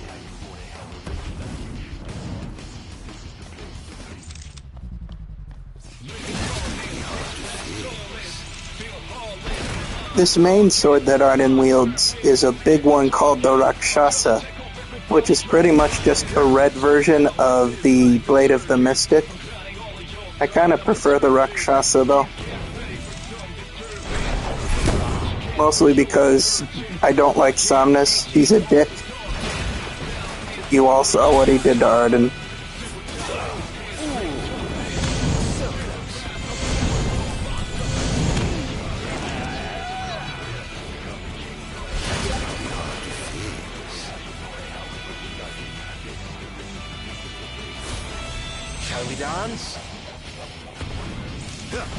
This main sword that Ardyn wields is a big one called the Rakshasa, which is pretty much just a red version of the Blade of the Mystic. I kind of prefer the Rakshasa though. Mostly because I don't like Somnus. He's a dick. You all saw what he did to Ardyn. Shall we dance? This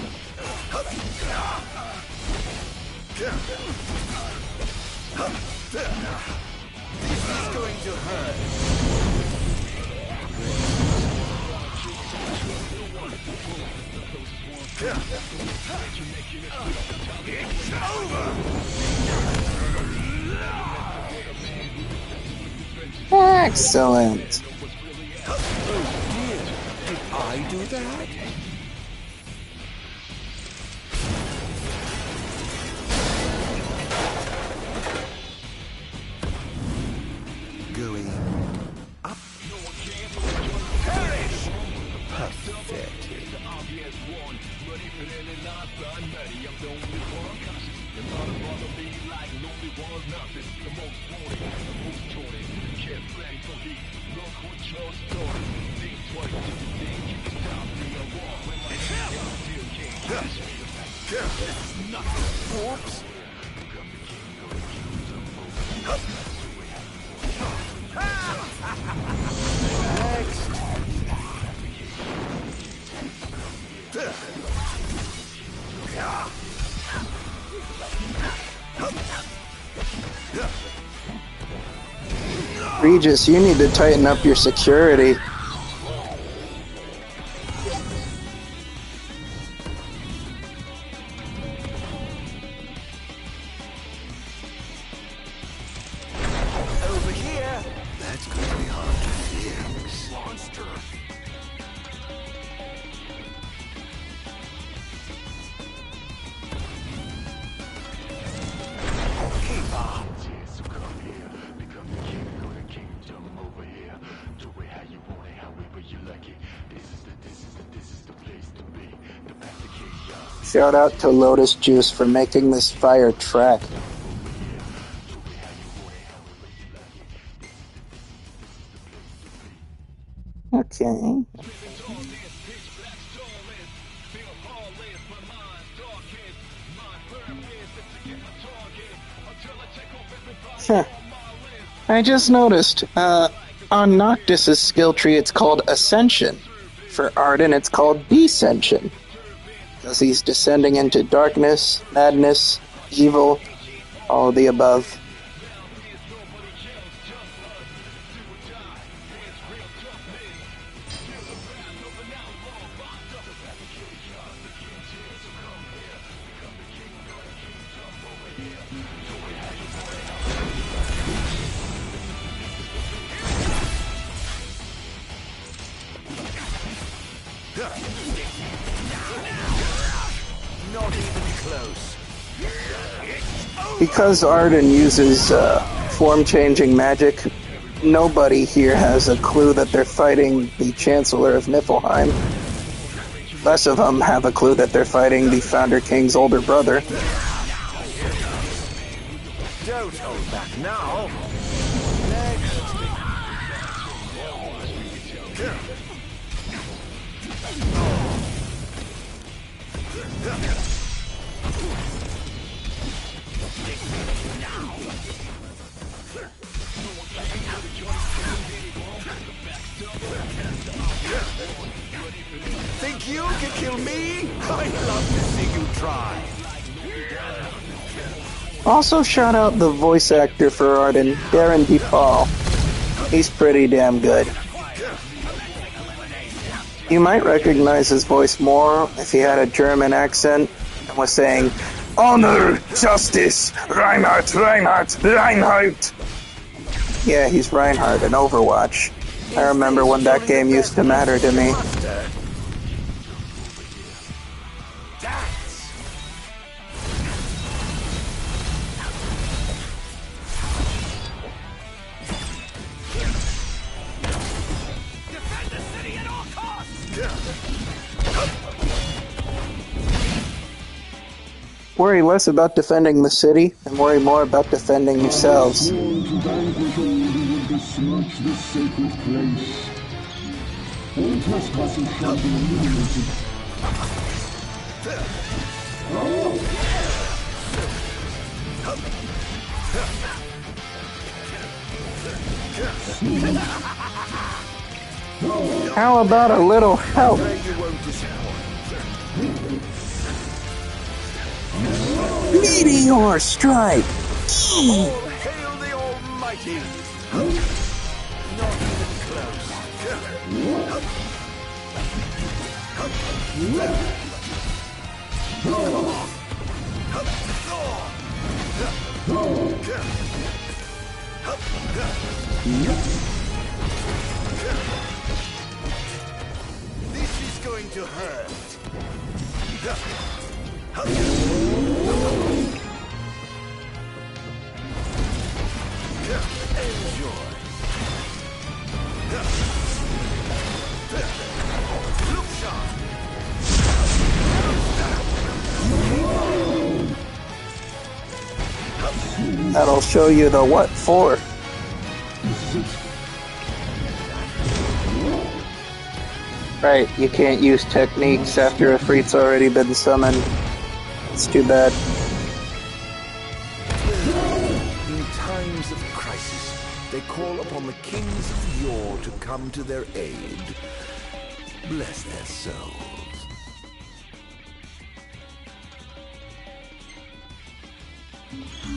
is going to hurt. It's over. Excellent. Did I do that? Going up. Perish! Pathetic. Whoops. Regis, you need to tighten up your security. Over here. That's going to be hard to fix. Monster. Keep on. Shout out to Lotus Juice for making this fire track. Okay. Huh. I just noticed, on Noctis's skill tree it's called Ascension. For Ardyn it's called Descension. Because he's descending into darkness, madness, evil, all of the above. Not even close. Because Ardyn uses form-changing magic, Nobody here has a clue that they're fighting the Chancellor of Niflheim. Less of them have a clue that they're fighting the Founder King's older brother. Don't hold back now. Next. Think you can kill me? I'd love to see you try. Also shout out the voice actor for Ardyn, Darren DePaul. He's pretty damn good. You might recognize his voice more if he had a German accent and was saying, "Honor, justice, Reinhardt, Reinhardt, Reinhardt." Yeah, he's Reinhardt in Overwatch. I remember when that game used to matter to me. Worry less about defending the city and worry more about defending yourselves. How about a little help? Meteor strike! All hail the Almighty! Not even close. This is going to hurt. Enjoy. Look sharp. That'll show you the what for. Right, you can't use techniques after a freak's already been summoned. It's too bad. In times of crisis, they call upon the kings of yore to come to their aid. Bless their souls.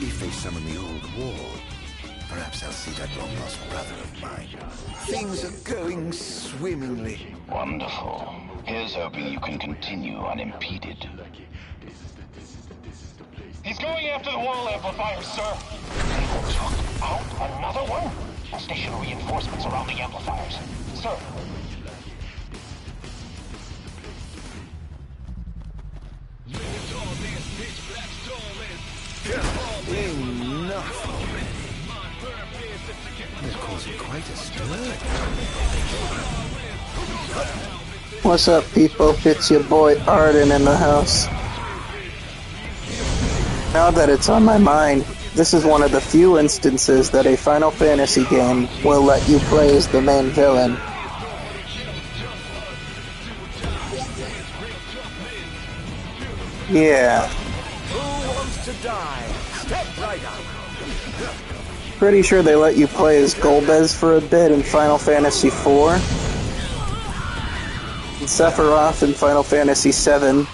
If they summon the old war, perhaps I'll see that long-lost brother of mine. Things are going swimmingly. Wonderful. Here's hoping you can continue unimpeded. He's going after the wall amplifiers, sir. They took out another one? Station reinforcements around the amplifiers. Sir. Enough already. They're causing quite a stir. What's up, people? It's your boy Ardyn in the house. Now that it's on my mind, this is one of the few instances that a Final Fantasy game will let you play as the main villain. Yeah. Who wants to die? Step right up. Pretty sure they let you play as Golbez for a bit in Final Fantasy IV. And Sephiroth in Final Fantasy VII.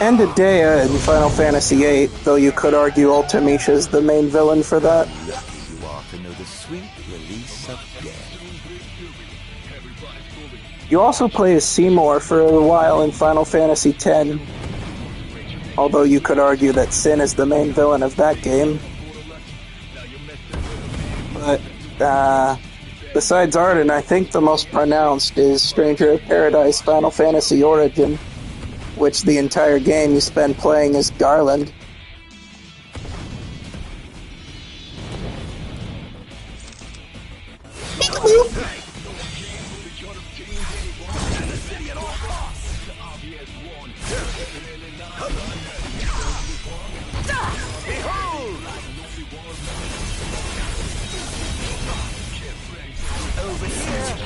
And Adea in Final Fantasy VIII, though you could argue Ultimisha's the main villain for that. Lucky you are to know the sweet release of death. You also play as Seymour for a while in Final Fantasy X. Although you could argue that Sin is the main villain of that game. But, besides Ardyn, I think the most pronounced is Stranger of Paradise Final Fantasy Origin, which the entire game you spend playing as Garland.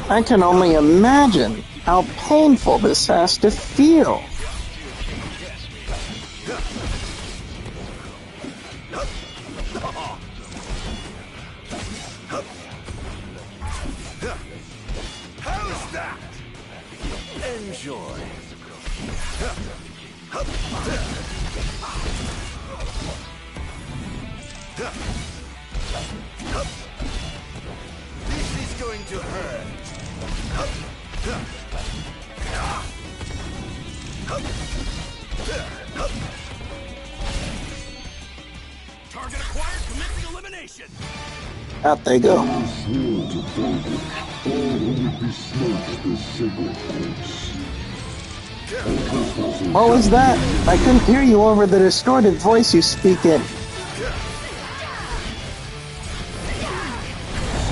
I can only imagine how painful this has to feel. How's that? Enjoy. This is going to hurt. Target acquired, commencing elimination. Out they go. What was that? I couldn't hear you over the distorted voice you speak in.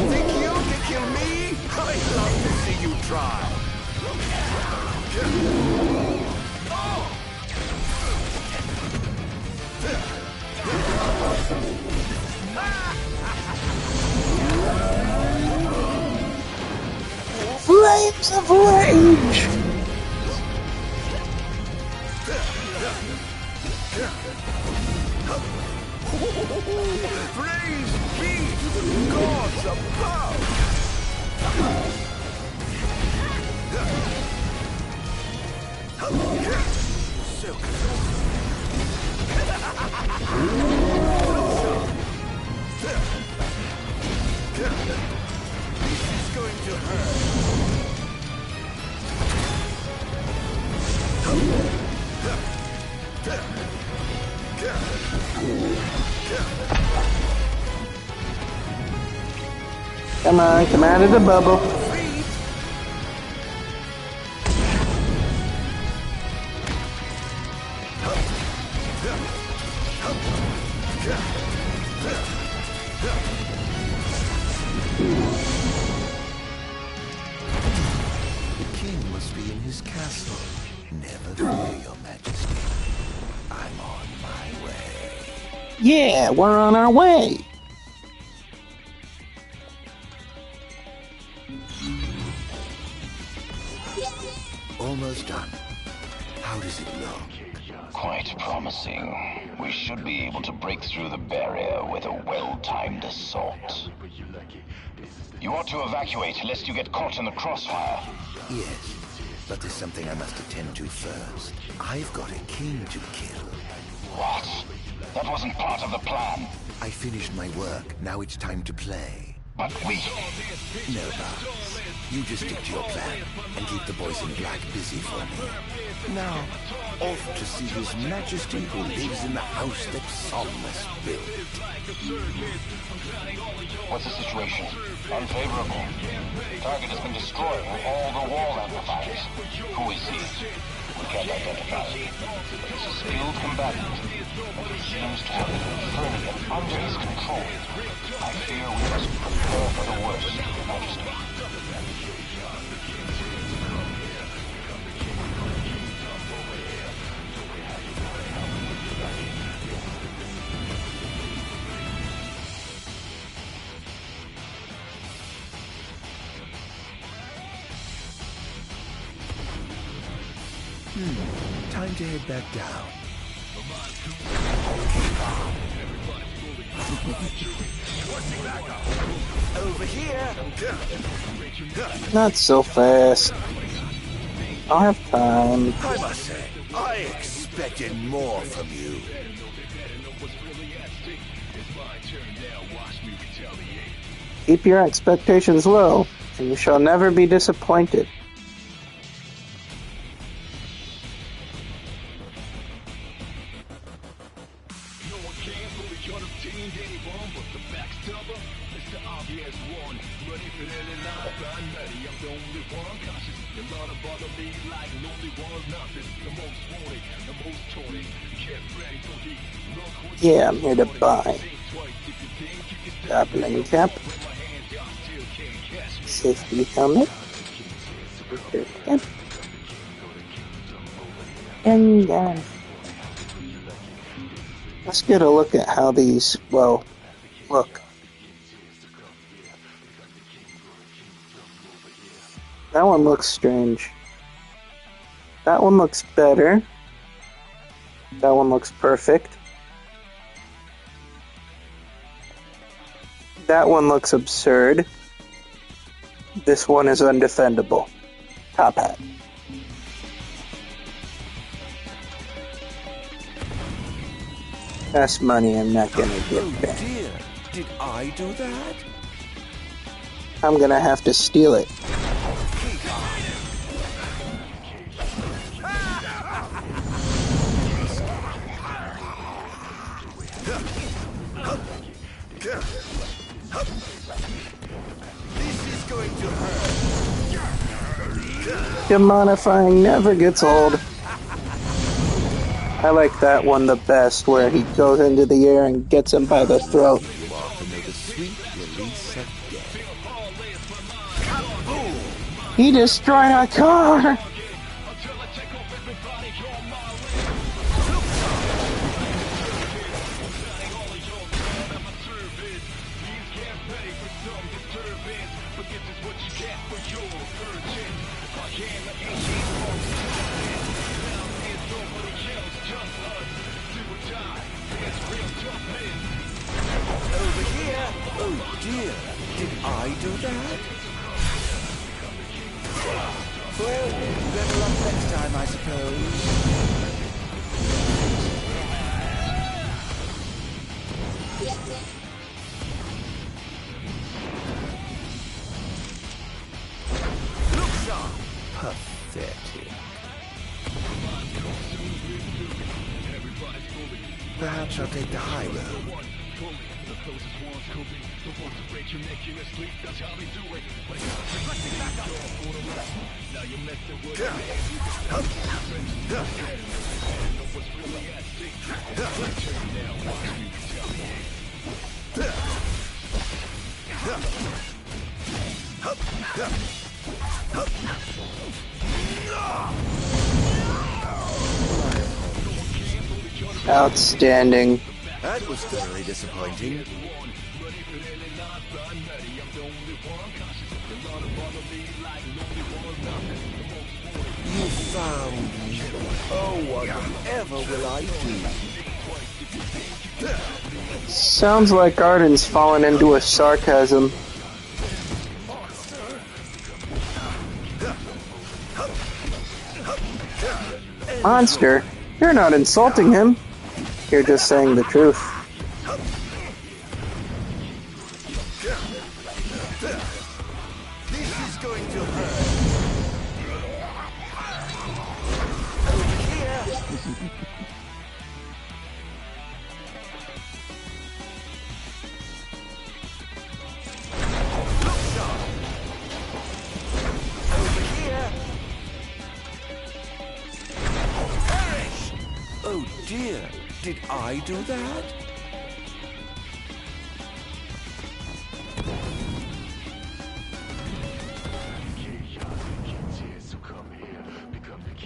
Think you can kill me? I'd love to see you try. Flames of rage! Praise be to the gods above! This is going to hurt. Come on, come out of the bubble. The king must be in his castle. Never fear, your majesty. I'm on my way. Yeah, we're on our way. Almost done. How does it look? Quite promising. We should be able to break through the barrier with a well-timed assault. You ought to evacuate lest you get caught in the crossfire. Yes, but there's something I must attend to first. I've got a king to kill. What? That wasn't part of the plan. I finished my work. Now it's time to play. But we... No, Bars. You just stick to your plan and keep the boys in black busy for me. Now, off to see His Majesty who lives in the house that Somnus built. What's the situation? Unfavorable. Target has been destroyed with all the wall amplifiers. Who is he? We can't identify him. He's a skilled combatant, but he seems to have Infernium under his control. I fear we must prepare for the worst, Your Majesty. Time to head back down. Over here! Not so fast. I'll have time. I must say, I expected more from you. Keep your expectations low, and you shall never be disappointed. Yeah, I'm here to buy. Goblin cap. Safety helmet. Cap. And let's get a look at how these, well, look. That one looks strange. That one looks better. That one looks perfect. That one looks absurd. This one is undefendable. Top hat. That's money I'm not gonna give back. Oh dear, did I do that? I'm gonna have to steal it. This is going to hurt. Demonifying never gets old. I like that one the best, where he goes into the air and gets him by the throat. You are to know the sweet release of death. He destroyed a car! Oh dear, did I do that? Well, better luck next time, I suppose. Looks are pathetic. Perhaps I'll take the high road. Outstanding. That was thoroughly disappointing. You found me. Oh, whatever will I do? Sounds like Ardyn's fallen into a sarcasm. Monster? You're not insulting him. You're just saying the truth. This is going to hurt. Oh dear, did I do that?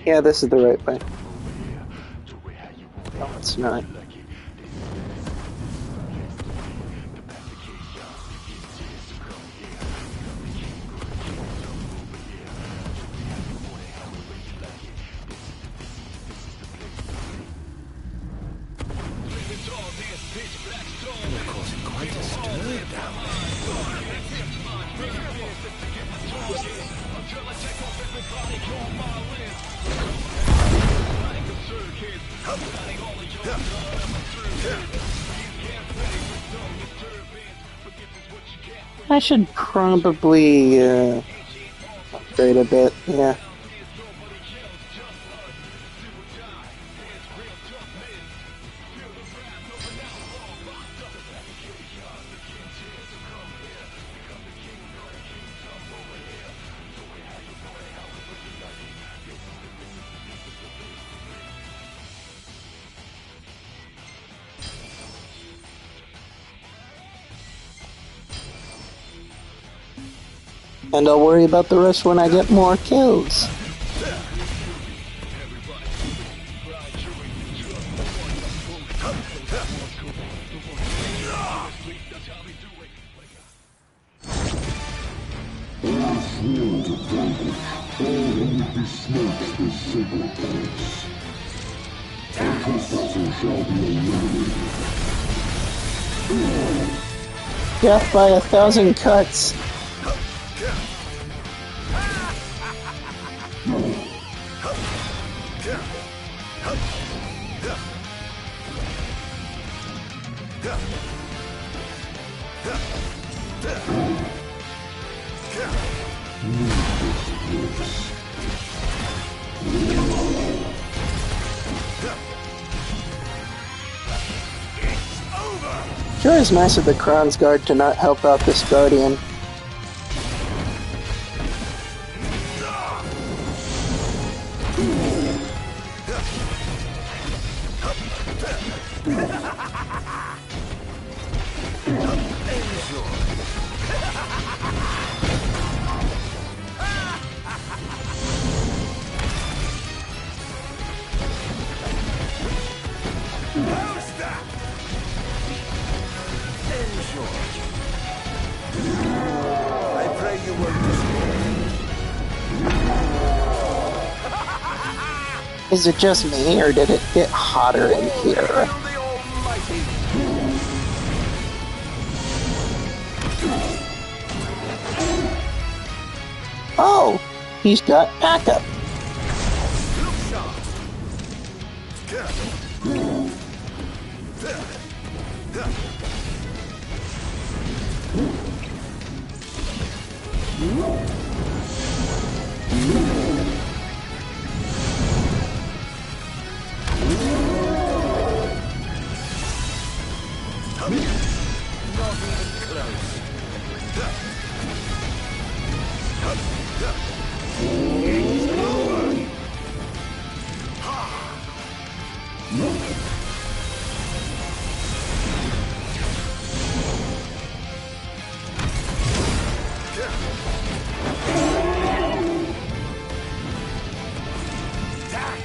Yeah, this is the right way. No, it's not. You're causing quite a stir down I should probably upgrade a bit, yeah. And I'll worry about the rest when I get more kills. sworn to vanquish all who would besmirch this sacred place. Our trespasser shall be eliminated. Death by 1,000 cuts. Sure is nice of the Crown's Guard to not help out this Guardian. Is it just me, or did it get hotter in here? Oh, he's got backup.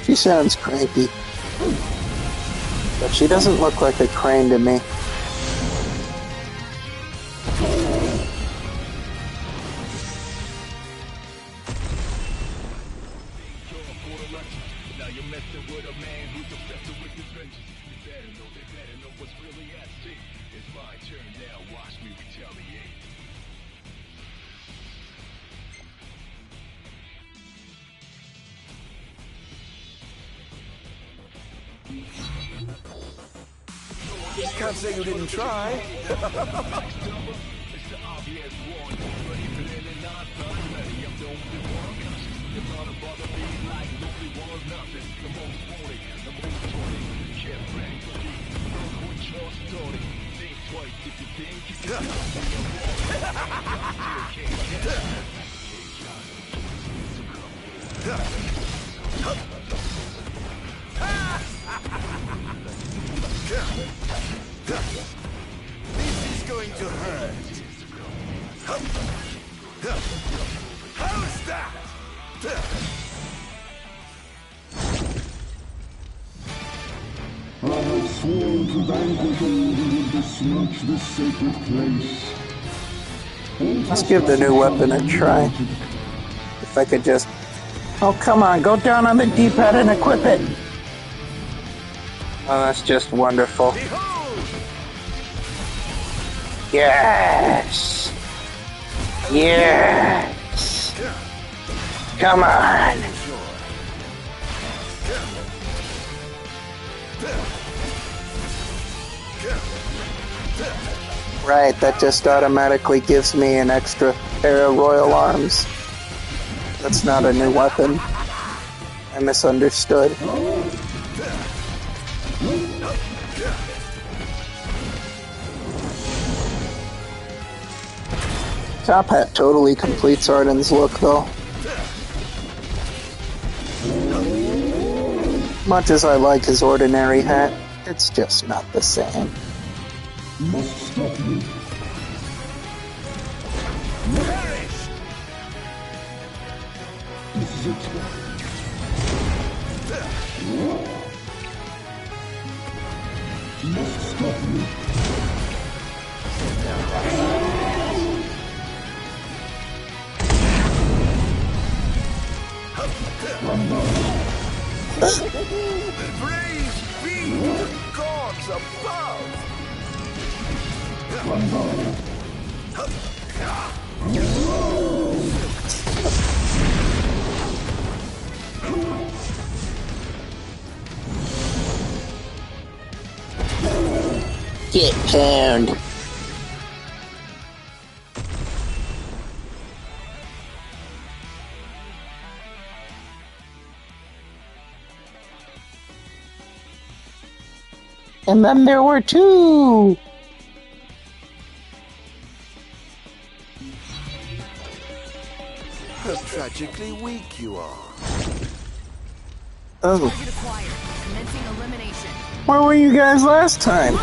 She sounds cranky, but she doesn't look like a crane to me. Can't say you didn't try. This is going to hurt. How's that? I have sworn to vanquish all who would besmirch this sacred place. Let's give the new weapon a try. If I could just... Oh, come on, go down on the D-pad and equip it! Oh, that's just wonderful. Yes! Yes! Come on! Right, that just automatically gives me an extra pair of royal arms. That's not a new weapon. I misunderstood. Top hat totally completes Ardyn's look, though. Much as I like his ordinary hat, it's just not the same. Must stop me. This is it. Must stop me. Praise be the gods above! Get pwned. And then there were two. How tragically weak you are. Oh. Target acquired. Commencing elimination. Where were you guys last time?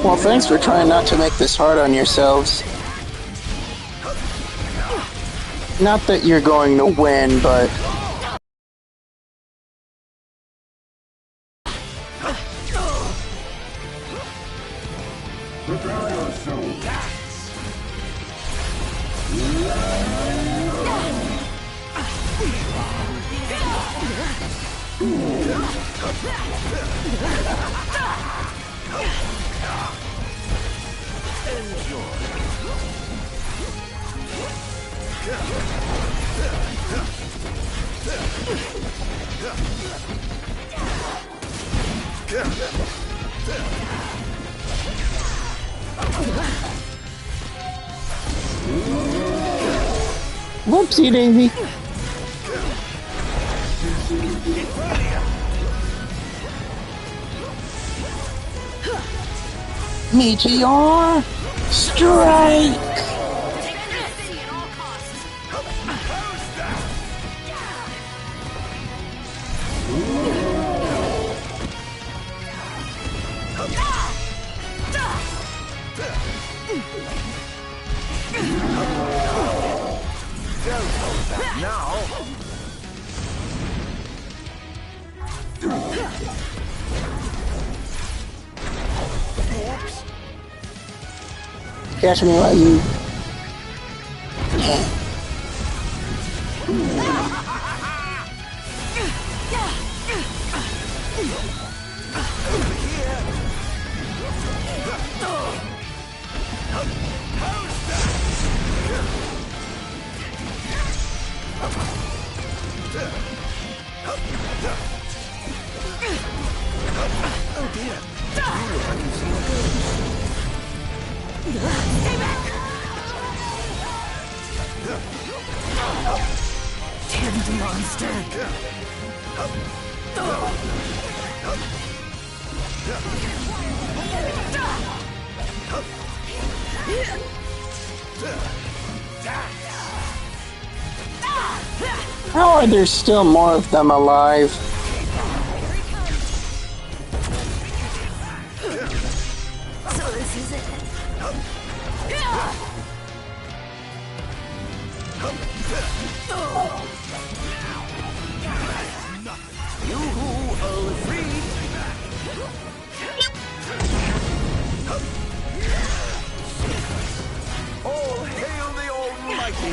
Well, thanks for trying not to make this hard on yourselves. Not that you're going to win, but... Prepare yourself. Whoopsie daisy. Meteor strike. Catch me while you can. Oh dear. You look like you've seen a ghost. Stay back! Damned monster! How are there still more of them alive? So this is it. You are free. All hail the Almighty.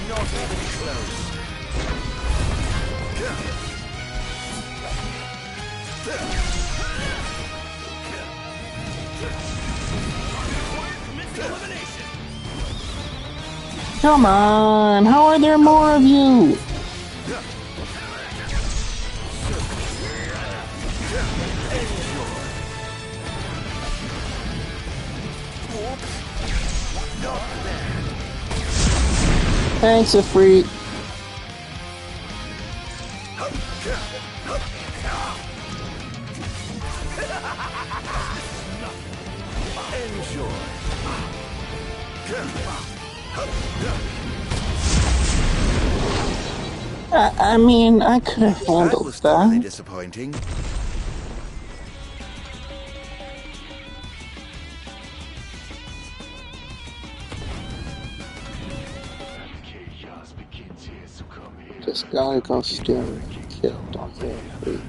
Not even close. Come on, how are there more of you? Thanks, Ifrit. I mean, I could have handled that. Disappointing. Just gotta go steer and kill. Don't hear free.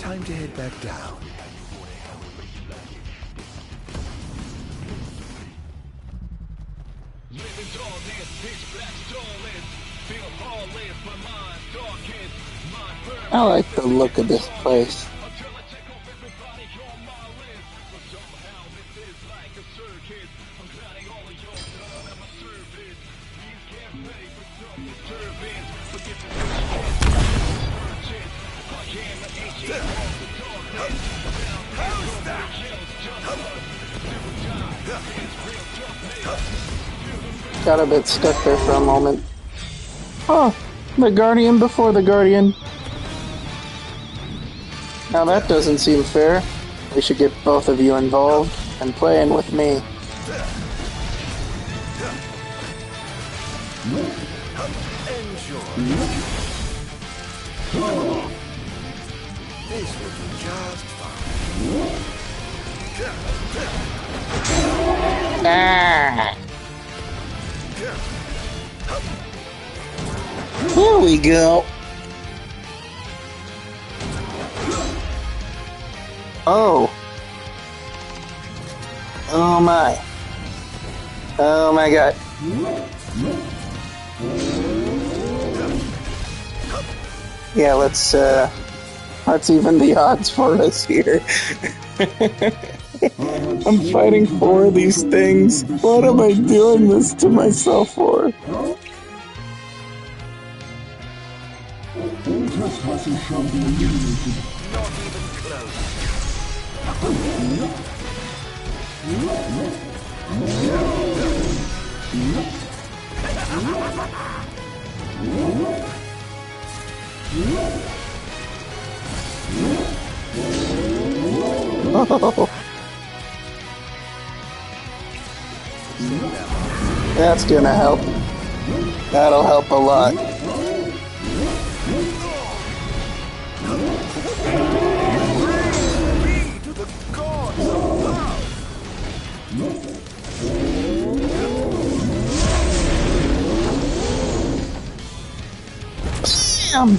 Time to head back down. I like the look of this place. Got a bit stuck there for a moment. Oh, the Guardian before the Guardian. Now that doesn't seem fair. We should get both of you involved and playing with me. This will be just fine. Ah. Here we go. Oh. Oh my. Oh my god. Yeah, let's even the odds for us here. I'm fighting for these things. What am I doing this to myself for? Oh. That's gonna help. That'll help a lot. Damn!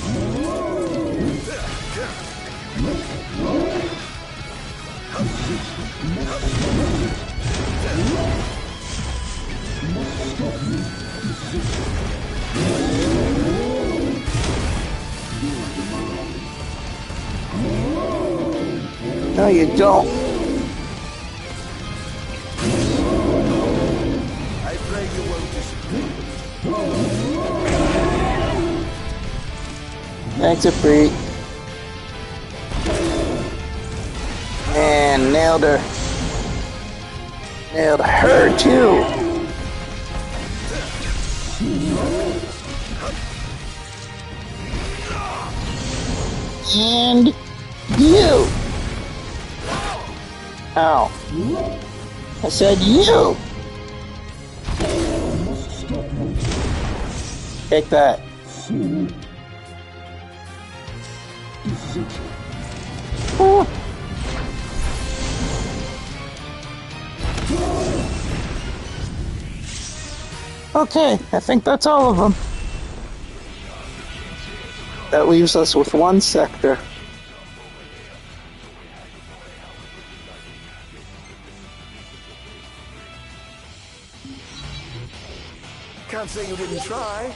No, you don't. I pray you won't disappoint. Thanks, Afreet. And nailed her. Nailed her too. And you. Ow. I said you. Take that. Oh. Okay, I think that's all of them. That leaves us with one sector. Can't say you didn't try.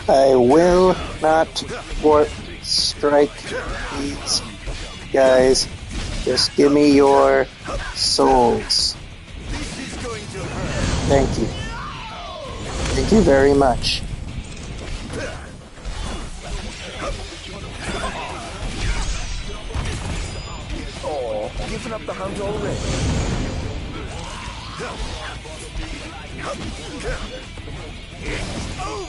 I will not warp strike these guys. Just give me your souls. Thank you. Thank you very much. Oh, giving up the hunt already. Oh!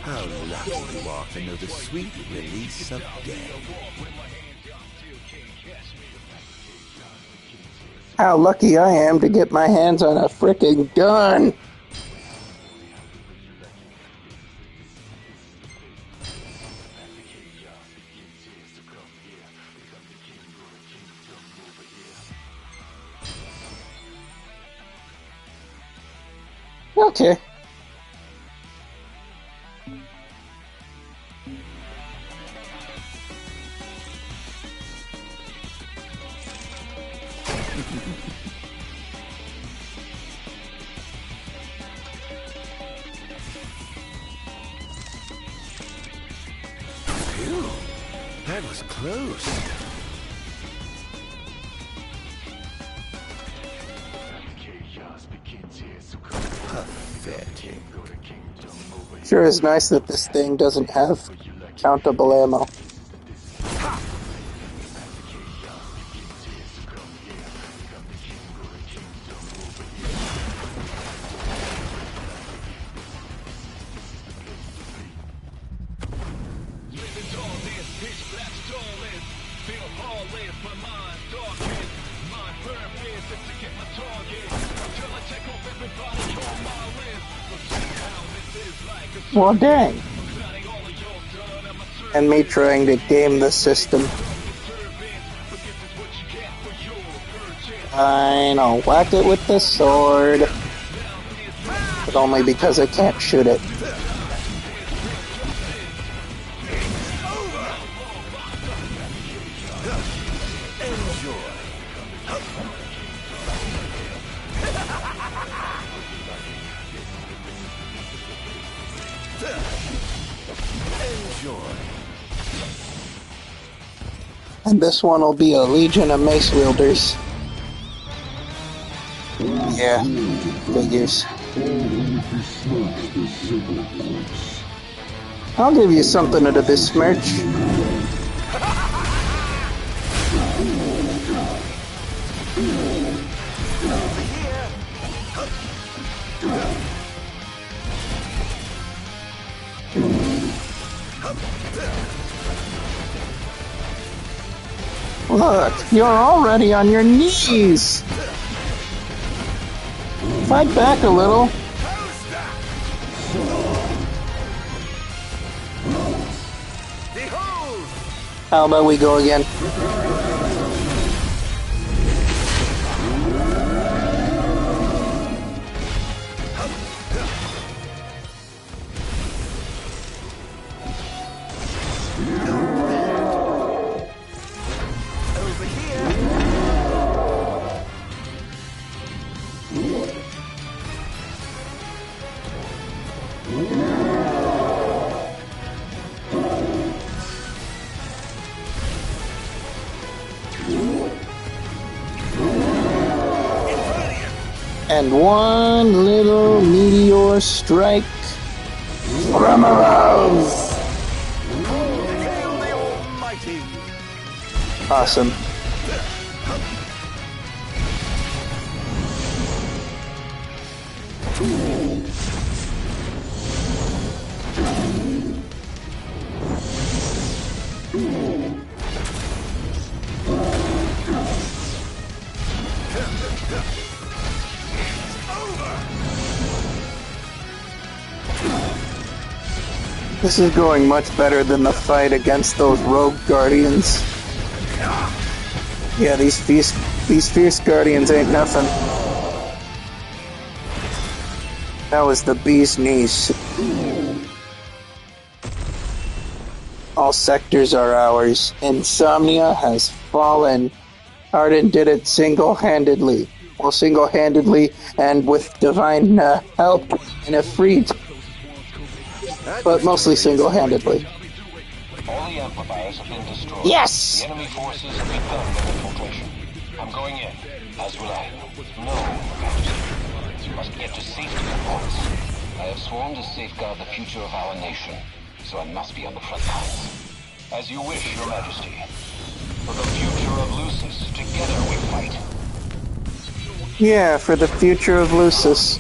How lucky you are to know the sweet release of death. How lucky I am to get my hands on a frickin' gun! Okay. Phew, that was close. Pathetic. Sure is nice that this thing doesn't have countable ammo. Well, dang. And me trying to game the system. Fine, I'll whack it with the sword. But only because I can't shoot it. And this one will be a legion of mace wielders. Yeah, figures. I'll give you something to besmirch. Look, you're already on your knees! Fight back a little. How about we go again? And one little meteor strike from above. Awesome. This is going much better than the fight against those rogue guardians. Yeah, these fierce guardians ain't nothing. That was the bee's knees. All sectors are ours. Insomnia has fallen. Ardyn did it single-handedly. Well, single-handedly and with divine help in a freed. But mostly single-handedly. All the amplifiers have been destroyed. Yes! The enemy forces have begun their infiltration. I'm going in, as will I. No, Majesty. You must get to safety at once. I have sworn to safeguard the future of our nation, so I must be on the front lines. As you wish, Your Majesty. For the future of Lucis, together we fight. Yeah, for the future of Lucis.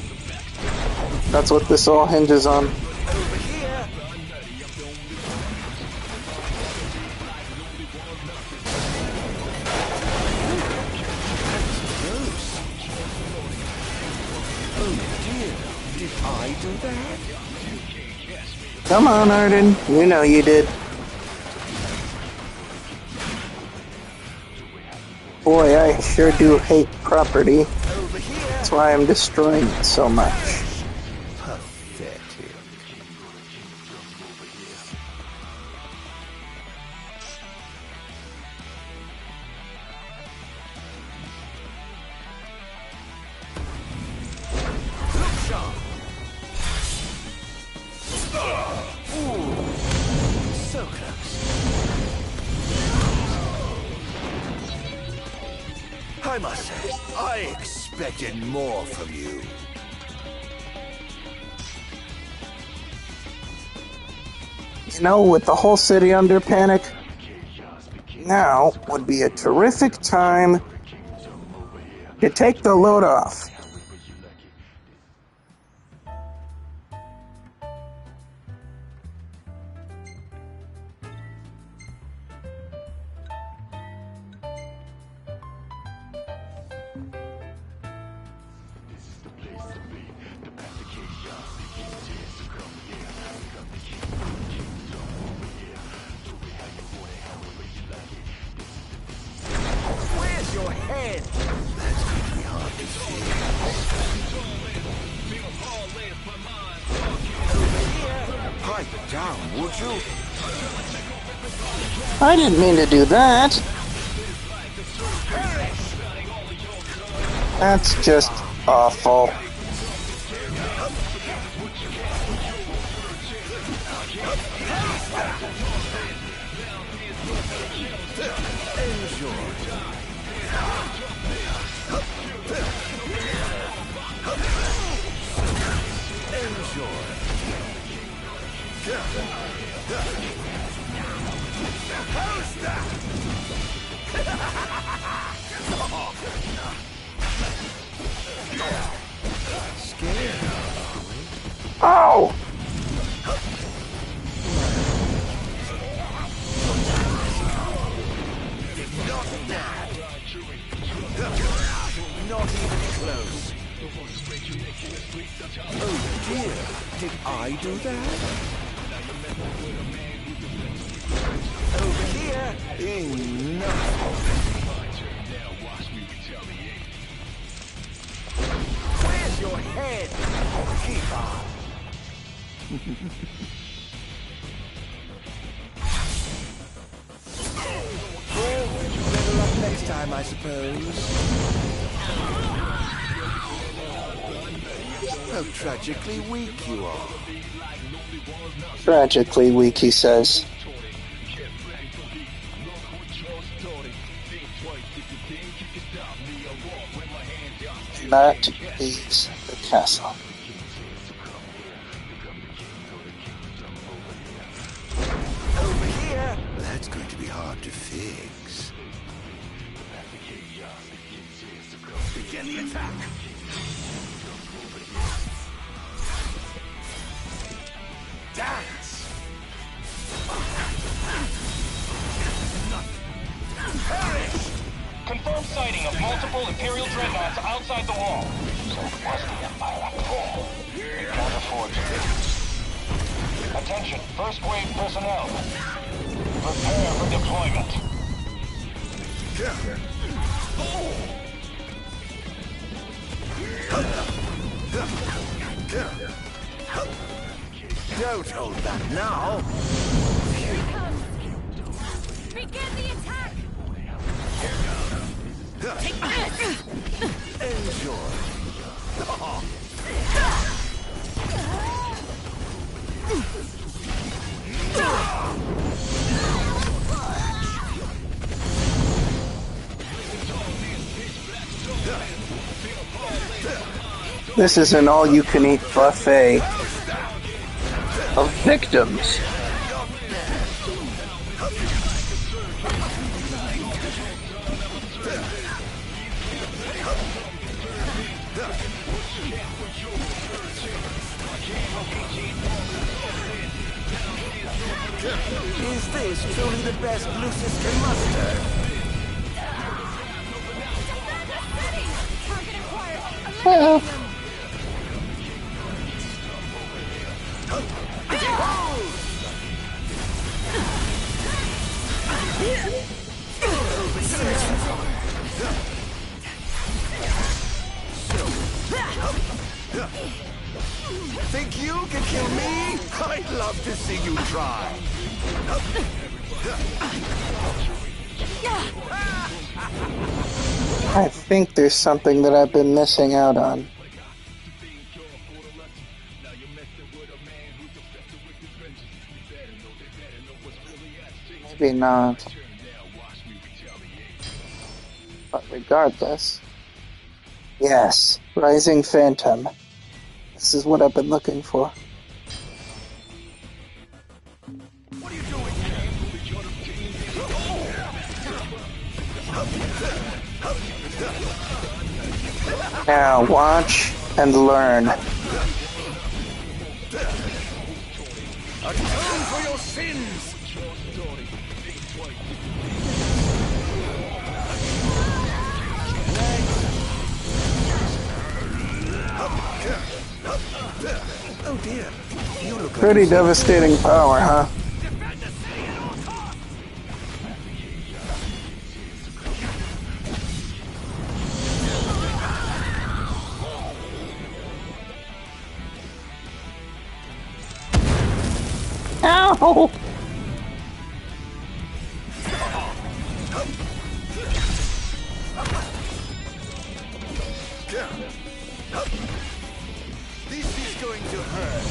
That's what this all hinges on. Over here. Oh dear, did I do that? Come on, Ardyn. You know you did. Boy, I sure do hate property. That's why I'm destroying it so much. Pathetic. So close. I must say, I expected more from you. You know, with the whole city under panic, now would be a terrific time to take the load off. Where's your head? That's going to be hard to fix. Pipe down, would you? I didn't mean to do that. That's just awful. Oh! Not even close. Oh dear, did I do that? Over here, enough. Where's your head? Keep on. Well, better luck next time, I suppose. How tragically weak you are. Tragically weak, he says. And that is the castle. Over here. That's going to be hard to fix. Begin the attack. Dance. Perish. Confirmed sighting of multiple Imperial dreadnoughts outside the wall. So it was the Empire after all. We can't afford to lose. Attention, first wave personnel. Prepare for deployment. Don't hold back now. Begin the attack! Take this! Enjoy. This is an all-you-can-eat buffet of victims. Is this truly the best Lucis can muster? Well. Think you can kill me? I'd love to see you try. I think there's something that I've been missing out on. Maybe not. But regardless. Yes, Rising Phantom. This is what I've been looking for. Now watch and learn. Atone for your sins! Oh dear. You look Pretty devastating power, huh? Ow! This is going to hurt.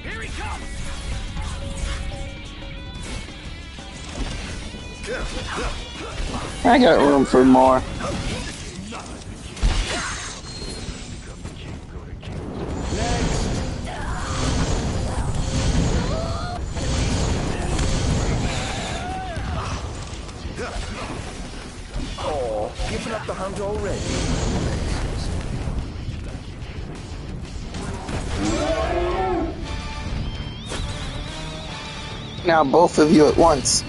Here he comes! I got room for more. Oh, giving up the hunt already? Now both of you at once.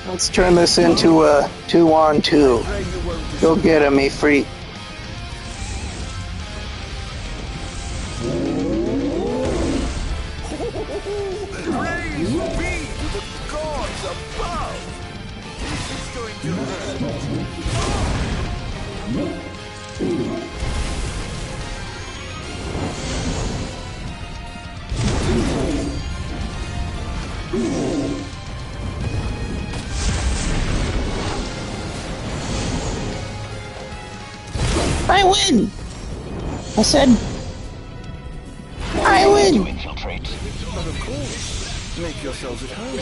Let's turn this into a 2-on-2. Go get him, Ifrit. Praise be to the gods above! This is going to hurt. I win! I said, I win! But of course, make yourselves at home.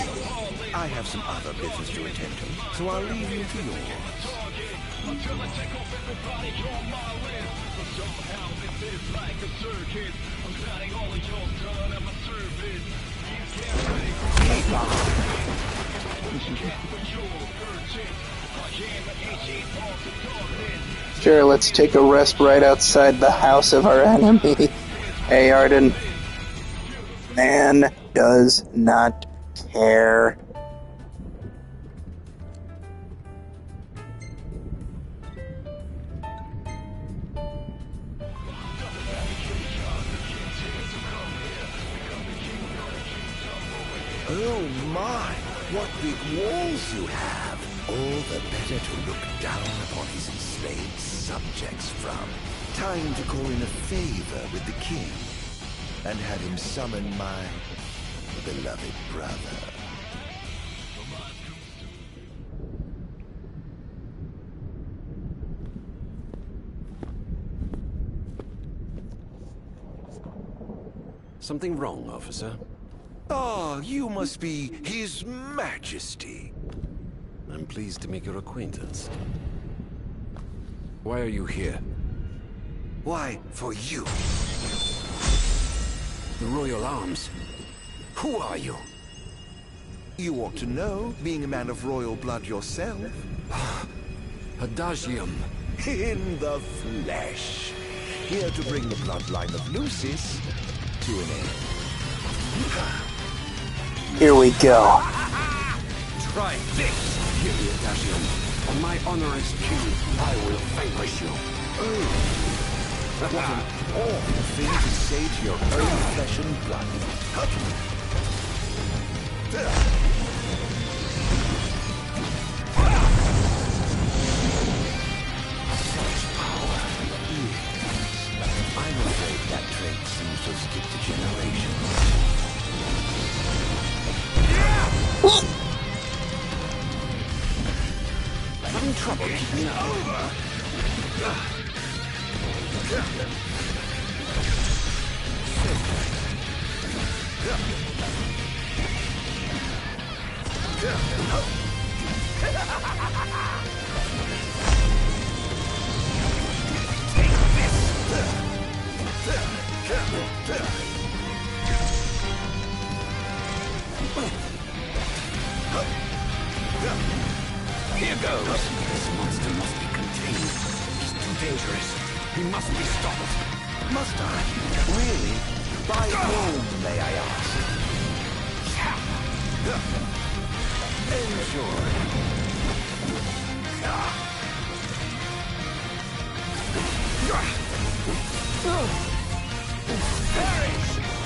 I have some other business to attend to, so I'll leave you to yours. Sure, let's take a rest right outside the house of our enemy. Hey, Ardyn. Man does not care. Oh my, what big walls you have! All the better to look down upon his enslaved subjects from. Time to call in a favor with the king, and have him summon my beloved brother. Something wrong, officer? Ah, you must be His Majesty. I'm pleased to make your acquaintance. Why are you here? Why, for you. The Royal Arms. Who are you? You ought to know, being a man of royal blood yourself. Adagium. In the flesh. Here to bring the bloodline of Lucis to an end. Here we go. Try this! Hear the Adagium. On my honor as king, I will vanquish you. What an awful thing to say to your own flesh and blood. Such power. Yes. I'm afraid that trait seems to stick to generations. Having trouble keeping up. Here goes. This monster must be contained. He's too dangerous. He must be stopped. Must I? Really? By whom, may I ask? Enjoy.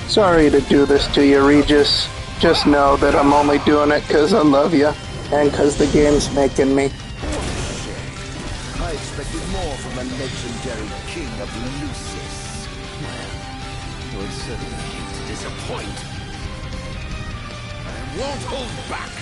Sorry to do this to you, Regis. Just know that I'm only doing it because I love you, and because the game's making me. I expected more from a legendary king of Lucis. Well, you would certainly hate to disappoint. I won't hold back!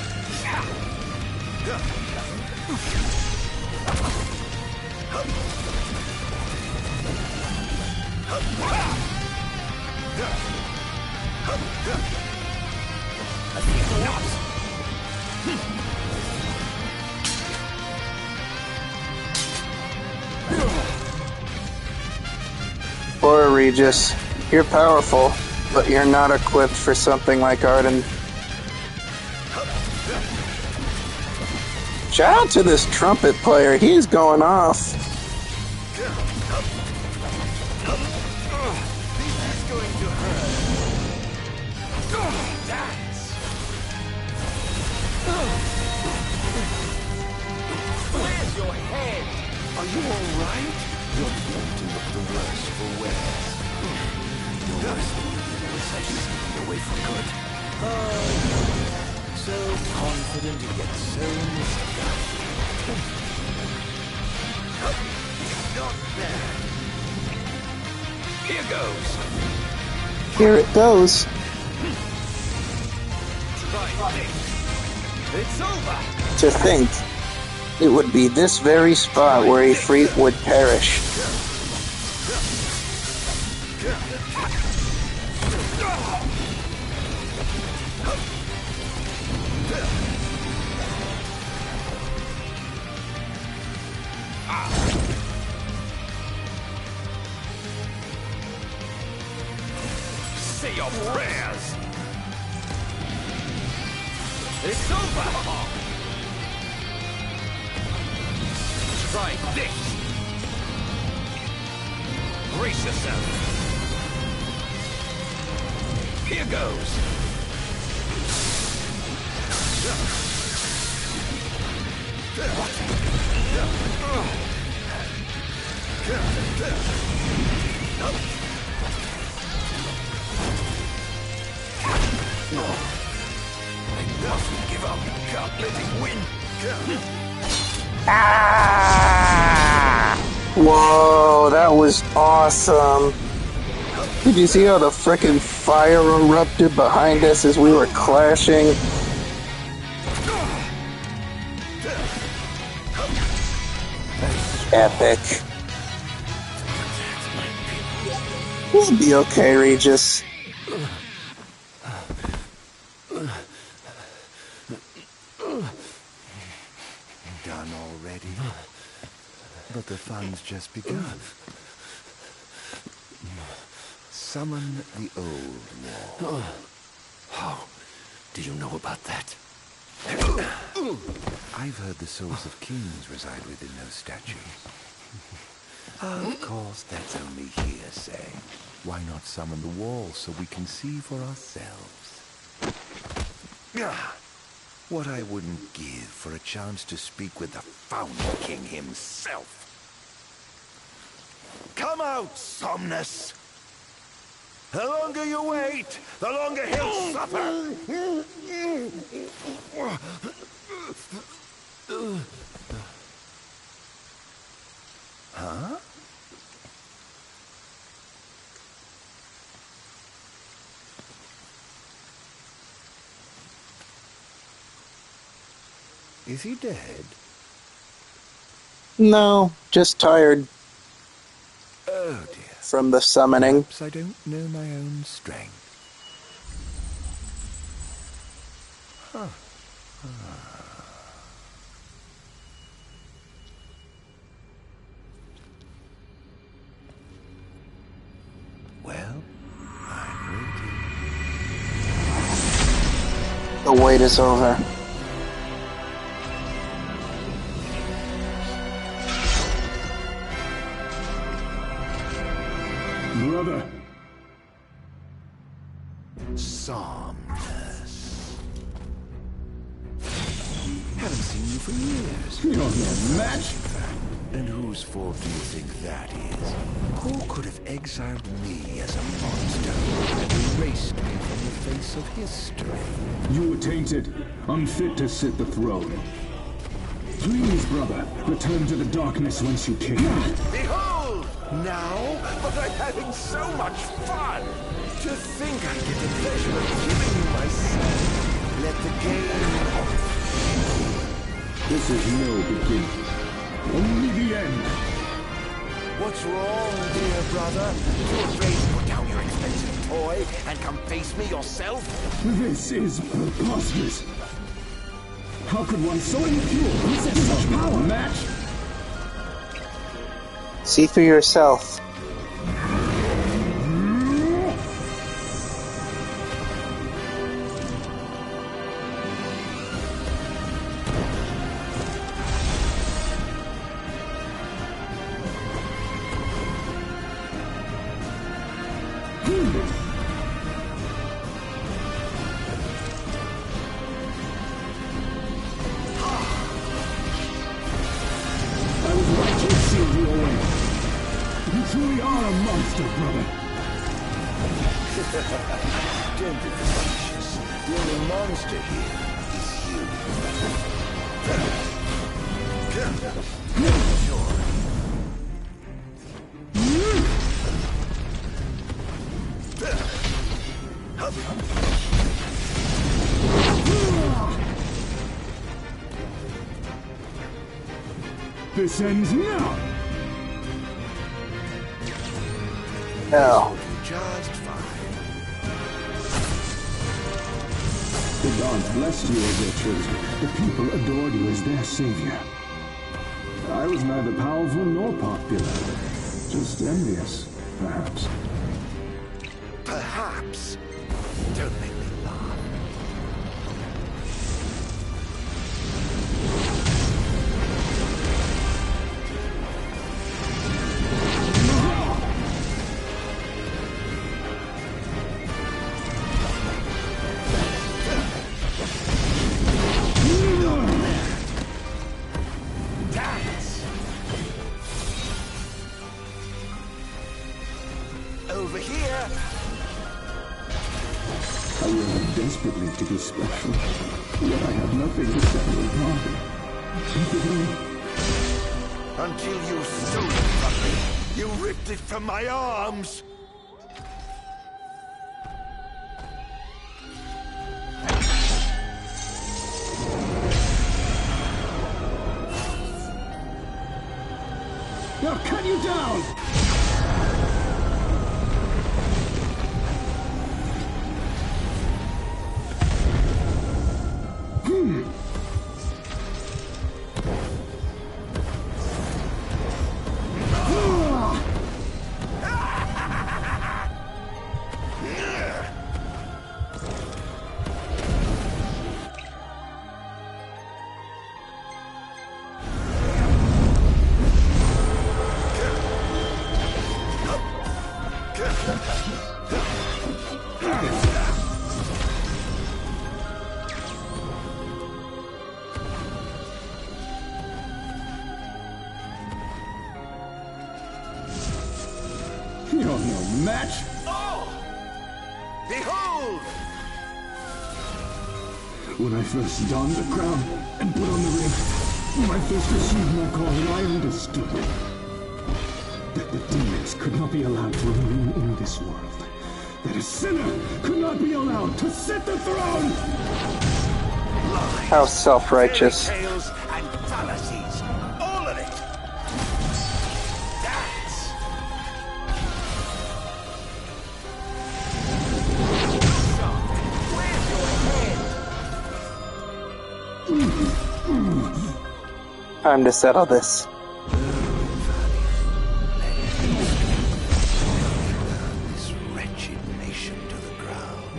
I think not! Poor Regis, you're powerful, but you're not equipped for something like Ardyn. Shout out to this trumpet player, he's going off. This is going to hurt. Dance. Where's your head? Are you all right? You're beginning to look the worse for wear. The worst was such sneaking away for good. So confident yet so misguided. Not bad. Here goes. Here it goes. It's over. To think, it would be this very spot where Ifrit would perish. Say your prayers. It's over. Try this. Brace yourself. Here goes. No. I mustn't give up. Can't let him win. Whoa, that was awesome. Did you see how the frickin' fire erupted behind us as we were clashing? Epic. We'll be okay, Regis. Done already? But the fun's just begun. Summon the old wall. How do you know about that? I've heard the souls of kings reside within those statues. Of course, that's only hearsay. Why not summon the wall so we can see for ourselves? What I wouldn't give for a chance to speak with the Founder King himself. Come out, Somnus! The longer you wait, the longer he'll suffer! Huh? Is he dead? No, just tired. Oh dear. From the summoning. Perhaps I don't know my own strength. Huh. Well, I'm waiting. The wait is over. Brother. Somnus. Haven't seen you for years. You're no match. And whose fault do you think that is? Who could have exiled me as a monster and erased me from the face of history? You were tainted, unfit to sit the throne. Please, brother, return to the darkness whence you came. Behold! Now, but I'm having so much fun! To think I get the pleasure of giving you myself. Let the game... This is no beginning. Only the end. What's wrong, dear brother? Too afraid to put down your expensive toy and come face me yourself? This is preposterous. How could one so impure possess such power? Match? See for yourself. Don't be facetious. The only monster here is you. This ends now. No. Just fine. The gods blessed you as their chosen. The people adored you as their savior. I was neither powerful nor popular. Just envious, perhaps. Perhaps. Don't make me laugh. Over here. I yearn desperately to be special, yet I have nothing to set me apart. Until you stole it from me. You ripped it from my arms. I'll cut you down! match? Oh! Behold! When I first donned the crown and put on the ring, when I first received my calling, I understood that the demons could not be allowed to remain in this world. That a sinner could not be allowed to sit the throne! Lies, How self-righteous. fairy tales and fallacies. All of it. That's... Where's your head? Time to settle this. This wretched nation to the ground.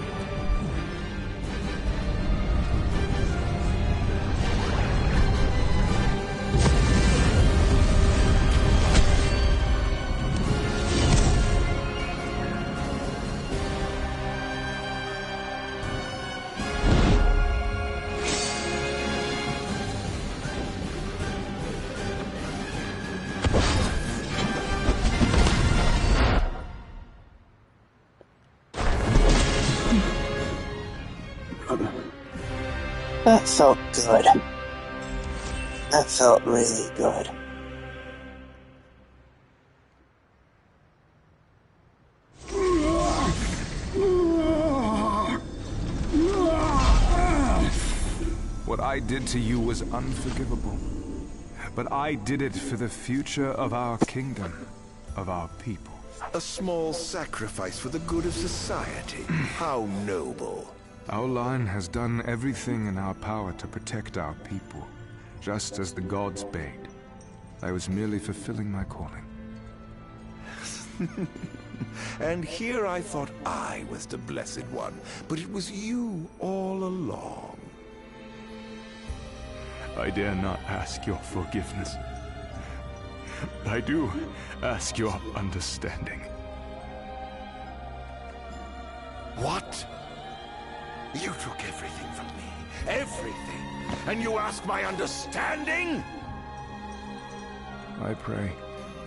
That felt good. That felt really good. What I did to you was unforgivable. But I did it for the future of our kingdom, of our people. A small sacrifice for the good of society. How noble. Our line has done everything in our power to protect our people, just as the gods bade. I was merely fulfilling my calling. And here I thought I was the Blessed One, but it was you all along. I dare not ask your forgiveness. I do ask your understanding. What? You took everything from me. Everything. And you ask my understanding? I pray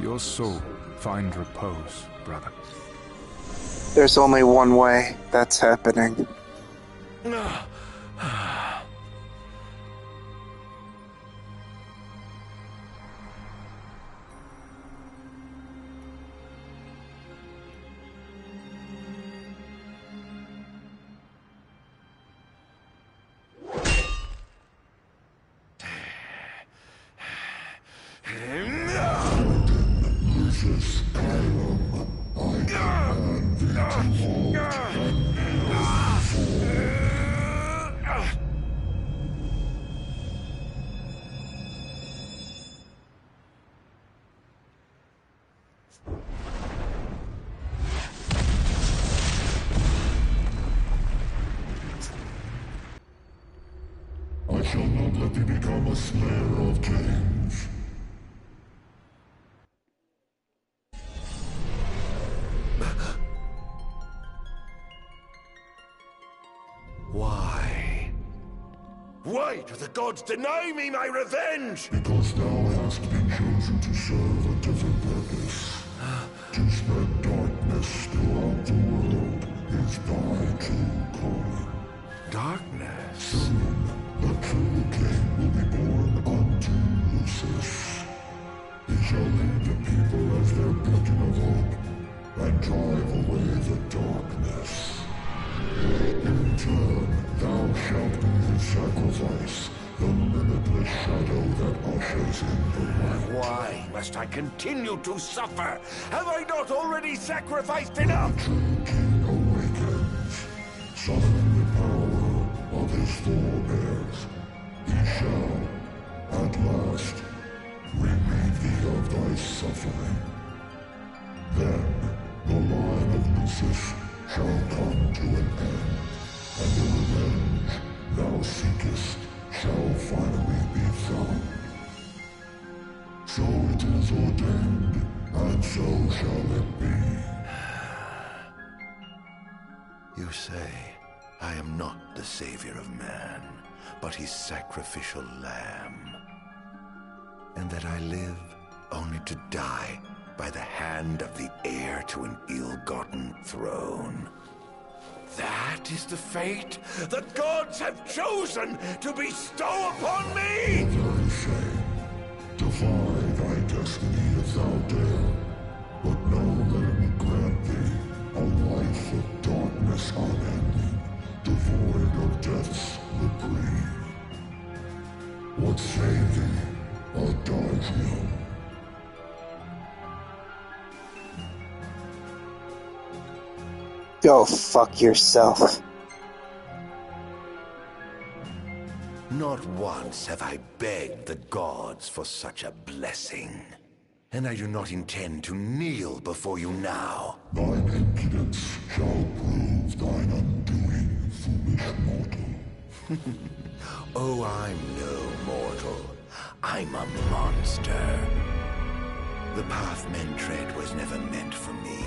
your soul find repose, brother. There's only one way that's happening. I shall not let thee become a slayer of kings. Why? Why do the gods deny me my revenge? Because thou hast been chosen to serve a different purpose. To spread darkness throughout the world is thy true calling. Darkness? Soon, the true king will be born unto Lucis. He shall lead the people as their beacon of hope, and drive away the darkness. In turn, thou shalt be his sacrifice, the limitless shadow that ushers in the light. Why must I continue to suffer? Have I not already sacrificed enough? The true king awakens, summoning the power of his forebears. He shall, at last, relieve thee of thy suffering. Then, the line of Lucis shall come to an end, and the revenge thou seekest shall finally be found. So it is ordained, and so shall it be. You say I am not the savior of man, but his sacrificial lamb. And that I live only to die by the hand of the heir to an ill-gotten throne. That is the fate the gods have chosen to bestow upon me! Very shame. Defy thy destiny if thou dare, but know that it will grant thee a life of darkness unending, devoid of death's reprieve. What say thee, Ardyn? Go fuck yourself. Not once have I begged the gods for such a blessing. And I do not intend to kneel before you now. Thine impudence shall prove thine undoing, foolish mortal. Oh, I'm no mortal. I'm a monster. The path men tread was never meant for me.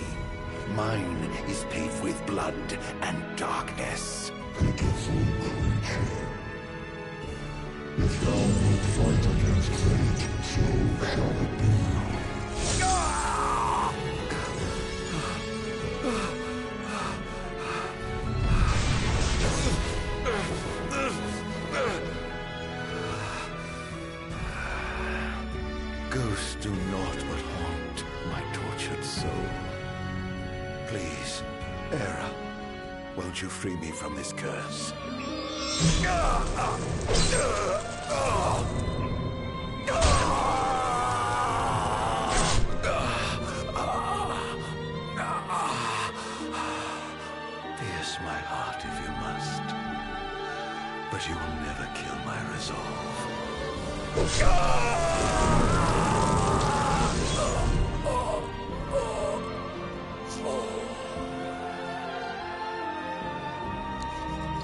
Mine is paved with blood and darkness. Pitiful creature. If thou wilt fight against fate, so shall it be. Ghosts do not but haunt my tortured soul. Please, Era, won't you free me from this curse? Pierce my heart if you must, but you will never kill my resolve.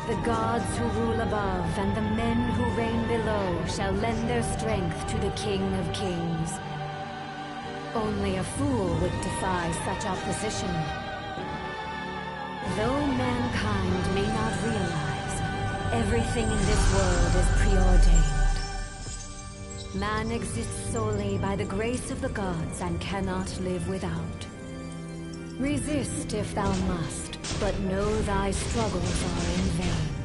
The gods who rule above and the men who reign below shall lend their strength to the King of Kings. Only a fool would defy such opposition. Though mankind may not realize, everything in this world is preordained. Man exists solely by the grace of the gods and cannot live without. Resist if thou must, but know thy struggles are in vain.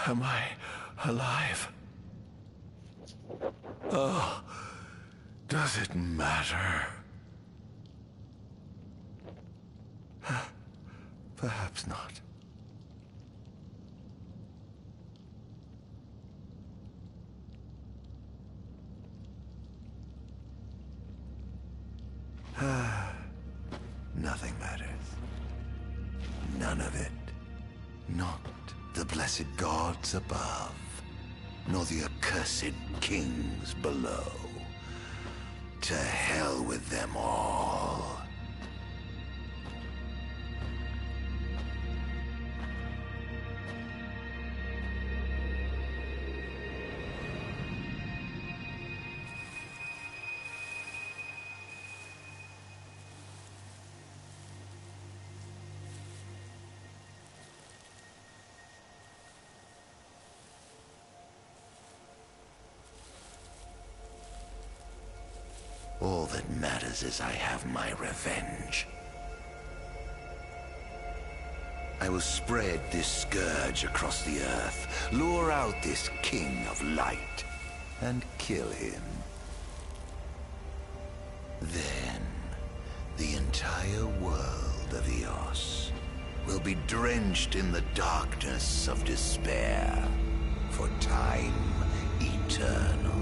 Am I alive? Oh, does it matter? Perhaps not. Nothing matters. None of it. Not the blessed gods above, nor the accursed kings below. To hell with them all. All that matters is I have my revenge. I will spread this scourge across the earth, lure out this king of light, and kill him. Then, the entire world of Eos will be drenched in the darkness of despair for time eternal.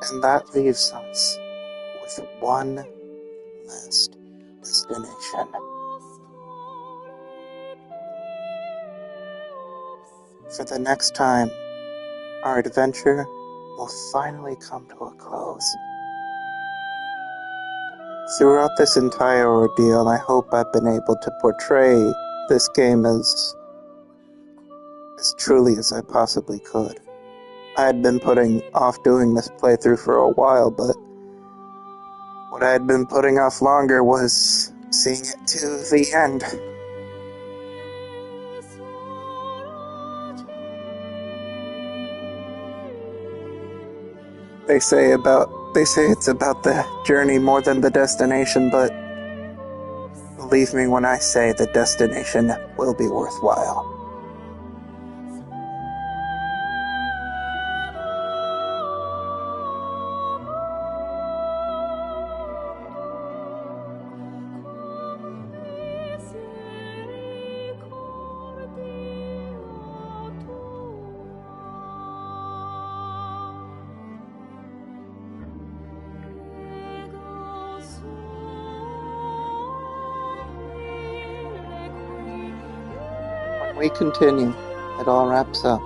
And that leaves us with one last destination. For the next time, our adventure will finally come to a close. Throughout this entire ordeal, I hope I've been able to portray this game as truly as I possibly could. I had been putting off doing this playthrough for a while, but what I had been putting off longer was seeing it to the end. They say it's about the journey more than the destination, but believe me when I say the destination will be worthwhile. We continue, it all wraps up.